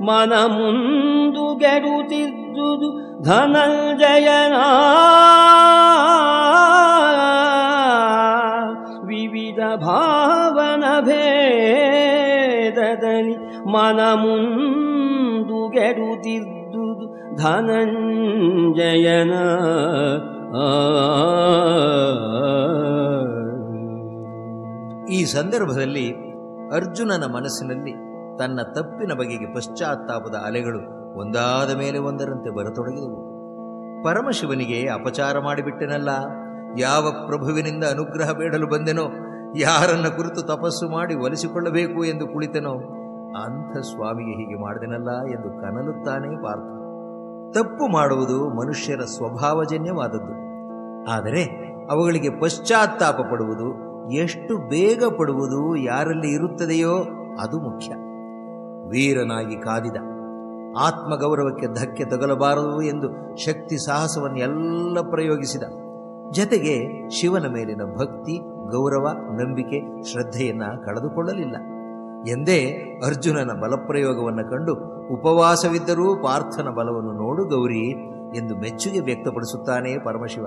ಮನ ಮುಂದುಗೆಡುತ್ತಿದ್ದುದು ಧನಂಜಯನ, ವಿವಿಧ ಭಾವನ ಭೇದದಲ್ಲಿ ಮನ ಮುಂದುಗೆಡುತ್ತಿದ್ದುದು ಧನಂಜಯನ. ಈ ಸಂದರ್ಭದಲ್ಲಿ ಅರ್ಜುನನ ಮನಸ್ಸಿನಲ್ಲಿ ತನ್ನ ತಪ್ಪಿನ ಬಗೆಗೆ ಪಶ್ಚಾತ್ತಾಪದ ಅಲೆಗಳು ಒಂದಾದ ಮೇಲೆ ಒಂದರಂತೆ ಬರತೊಡಗಿದವು. ಪರಮಶಿವನಿಗೆ ಅಪಚಾರ ಮಾಡಿಬಿಟ್ಟೆನಲ್ಲ, ಯಾವ ಪ್ರಭುವಿನಿಂದ ಅನುಗ್ರಹ ಬೇಡಲು ಬಂದೆನೋ, ಯಾರನ್ನ ಕುರಿತು ತಪಸ್ಸು ಮಾಡಿ ಒಲಿಸಿಕೊಳ್ಳಬೇಕು ಎಂದು ಕುಳಿತೆನೋ, ಅಂಥ ಸ್ವಾಮಿಗೆ ಹೀಗೆ ಮಾಡಿದೆನಲ್ಲ ಎಂದು ಕನಲುತ್ತಾನೆ ಪಾರ್ಥ. ತಪ್ಪು ಮಾಡುವುದು ಮನುಷ್ಯರ ಸ್ವಭಾವಜನ್ಯವಾದದ್ದು. ಆದರೆ ಅವುಗಳಿಗೆ ಪಶ್ಚಾತ್ತಾಪ ಪಡುವುದು, ಎಷ್ಟು ಬೇಗ ಪಡುವುದು ಯಾರಲ್ಲಿ ಇರುತ್ತದೆಯೋ ಅದು ಮುಖ್ಯ. ವೀರನಾಗಿ ಕಾದಿದ, ಆತ್ಮಗೌರವಕ್ಕೆ ಧಕ್ಕೆ ತಗಲಬಾರದು ಎಂದು ಶಕ್ತಿ ಸಾಹಸವನ್ನೆಲ್ಲ ಪ್ರಯೋಗಿಸಿದ. ಜತೆಗೆ ಶಿವನ ಮೇಲಿನ ಭಕ್ತಿ, ಗೌರವ, ನಂಬಿಕೆ, ಶ್ರದ್ಧೆಯನ್ನು ಕಳೆದುಕೊಳ್ಳಲಿಲ್ಲ ಎಂದೇ ಅರ್ಜುನನ ಬಲಪ್ರಯೋಗವನ್ನು ಕಂಡು ಉಪವಾಸವಿದ್ದರೂ ಪಾರ್ಥನ ಬಲವನ್ನು ನೋಡು ಗೌರಿ ಎಂದು ಮೆಚ್ಚುಗೆ ವ್ಯಕ್ತಪಡಿಸುತ್ತಾನೆ ಪರಮಶಿವ.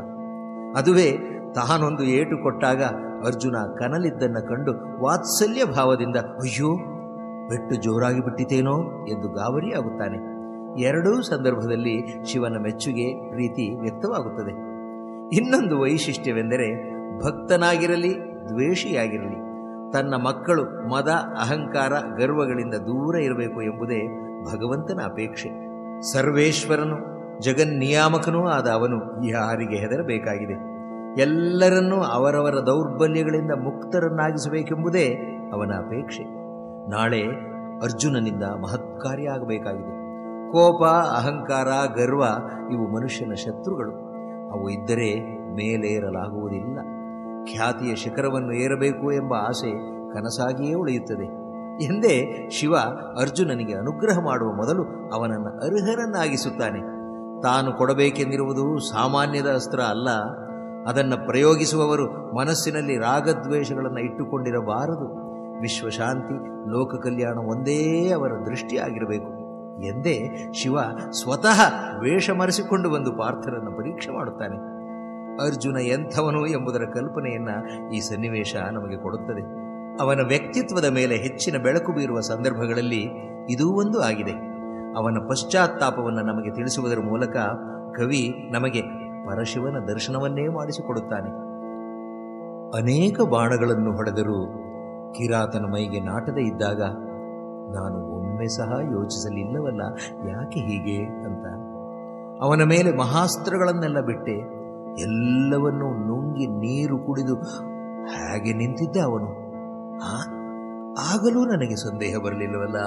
ಅದುವೇ ತಾನೊಂದು ಏಟು ಕೊಟ್ಟಾಗ ಅರ್ಜುನ ಕನಲಿದ್ದನ್ನು ಕಂಡು ವಾತ್ಸಲ್ಯ ಭಾವದಿಂದ ಅಯ್ಯೋ ಪೆಟ್ಟು ಜೋರಾಗಿ ಬಿಟ್ಟಿತೇನೋ ಎಂದು ಗಾಬರಿಯಾಗುತ್ತಾನೆ. ಎರಡೂ ಸಂದರ್ಭದಲ್ಲಿ ಶಿವನ ಮೆಚ್ಚುಗೆ, ಪ್ರೀತಿ ವ್ಯಕ್ತವಾಗುತ್ತದೆ. ಇನ್ನೊಂದು ವೈಶಿಷ್ಟ್ಯವೆಂದರೆ ಭಕ್ತನಾಗಿರಲಿ ದ್ವೇಷಿಯಾಗಿರಲಿ ತನ್ನ ಮಕ್ಕಳು ಮದ ಅಹಂಕಾರ ಗರ್ವಗಳಿಂದ ದೂರ ಇರಬೇಕು ಎಂಬುದೇ ಭಗವಂತನ ಅಪೇಕ್ಷೆ. ಸರ್ವೇಶ್ವರನು ಜಗನ್ನಿಯಾಮಕನೂ ಆದ ಅವನು ಯಾರಿಗೆ ಹೆದರಬೇಕಾಗಿದೆ? ಎಲ್ಲರನ್ನೂ ಅವರವರ ದೌರ್ಬಲ್ಯಗಳಿಂದ ಮುಕ್ತರನ್ನಾಗಿಸಬೇಕೆಂಬುದೇ ಅವನ ಅಪೇಕ್ಷೆ. ನಾಳೆ ಅರ್ಜುನನಿಂದ ಮಹತ್ಕಾರ್ಯ ಆಗಬೇಕಾಗಿದೆ. ಕೋಪ, ಅಹಂಕಾರ, ಗರ್ವ ಇವು ಮನುಷ್ಯನ ಶತ್ರುಗಳು. ಅವು ಇದ್ದರೆ ಮೇಲೇರಲಾಗುವುದಿಲ್ಲ. ಖ್ಯಾತಿಯ ಶಿಖರವನ್ನು ಏರಬೇಕು ಎಂಬ ಆಸೆ ಕನಸಾಗಿಯೇ ಉಳಿಯುತ್ತದೆ ಎಂದೇ ಶಿವ ಅರ್ಜುನನಿಗೆ ಅನುಗ್ರಹ ಮಾಡುವ ಮೊದಲು ಅವನನ್ನು ಅರ್ಹನನ್ನಾಗಿಸುತ್ತಾನೆ. ತಾನು ಕೊಡಬೇಕೆಂದಿರುವುದು ಸಾಮಾನ್ಯದ ಅಸ್ತ್ರ ಅಲ್ಲ. ಅದನ್ನು ಪ್ರಯೋಗಿಸುವವರು ಮನಸ್ಸಿನಲ್ಲಿ ರಾಗದ್ವೇಷಗಳನ್ನು ಇಟ್ಟುಕೊಂಡಿರಬಾರದು. ವಿಶ್ವಶಾಂತಿ, ಲೋಕ ಕಲ್ಯಾಣ ಒಂದೇ ಅವರ ದೃಷ್ಟಿಯಾಗಿರಬೇಕು ಎಂದೇ ಶಿವ ಸ್ವತಃ ವೇಷ ಮರೆಸಿಕೊಂಡು ಬಂದು ಪಾರ್ಥರನ್ನು ಪರೀಕ್ಷೆ ಮಾಡುತ್ತಾನೆ. ಅರ್ಜುನ ಎಂಥವನು ಎಂಬುದರ ಕಲ್ಪನೆಯನ್ನ ಈ ಸನ್ನಿವೇಶ ನಮಗೆ ಕೊಡುತ್ತದೆ. ಅವನ ವ್ಯಕ್ತಿತ್ವದ ಮೇಲೆ ಹೆಚ್ಚಿನ ಬೆಳಕು ಬೀರುವ ಸಂದರ್ಭಗಳಲ್ಲಿ ಇದೂ ಒಂದು ಆಗಿದೆ. ಅವನ ಪಶ್ಚಾತ್ತಾಪವನ್ನು ನಮಗೆ ತಿಳಿಸುವುದರ ಮೂಲಕ ಕವಿ ನಮಗೆ ಪರಶಿವನ ದರ್ಶನವನ್ನೇ ಮಾಡಿಸಿಕೊಡುತ್ತಾನೆ. ಅನೇಕ ಬಾಣಗಳನ್ನು ಹೊಡೆದರೂ ಕಿರಾತನ ಮೈಗೆ ನಾಟದೇ ಇದ್ದಾಗ ನಾನು ಒಮ್ಮೆ ಸಹ ಯೋಚಿಸಲಿಲ್ಲವಲ್ಲ ಯಾಕೆ ಹೀಗೆ ಅಂತ. ಅವನ ಮೇಲೆ ಮಹಾಸ್ತ್ರಗಳನ್ನೆಲ್ಲ ಬಿಟ್ಟೆ, ಎಲ್ಲವನ್ನೂ ನುಂಗಿ ನೀರು ಕುಡಿದು ಹಾಗೆ ನಿಂತಿದ್ದ ಅವನು. ಆಗಲೂ ನನಗೆ ಸಂದೇಹ ಬರಲಿಲ್ಲವಲ್ಲ.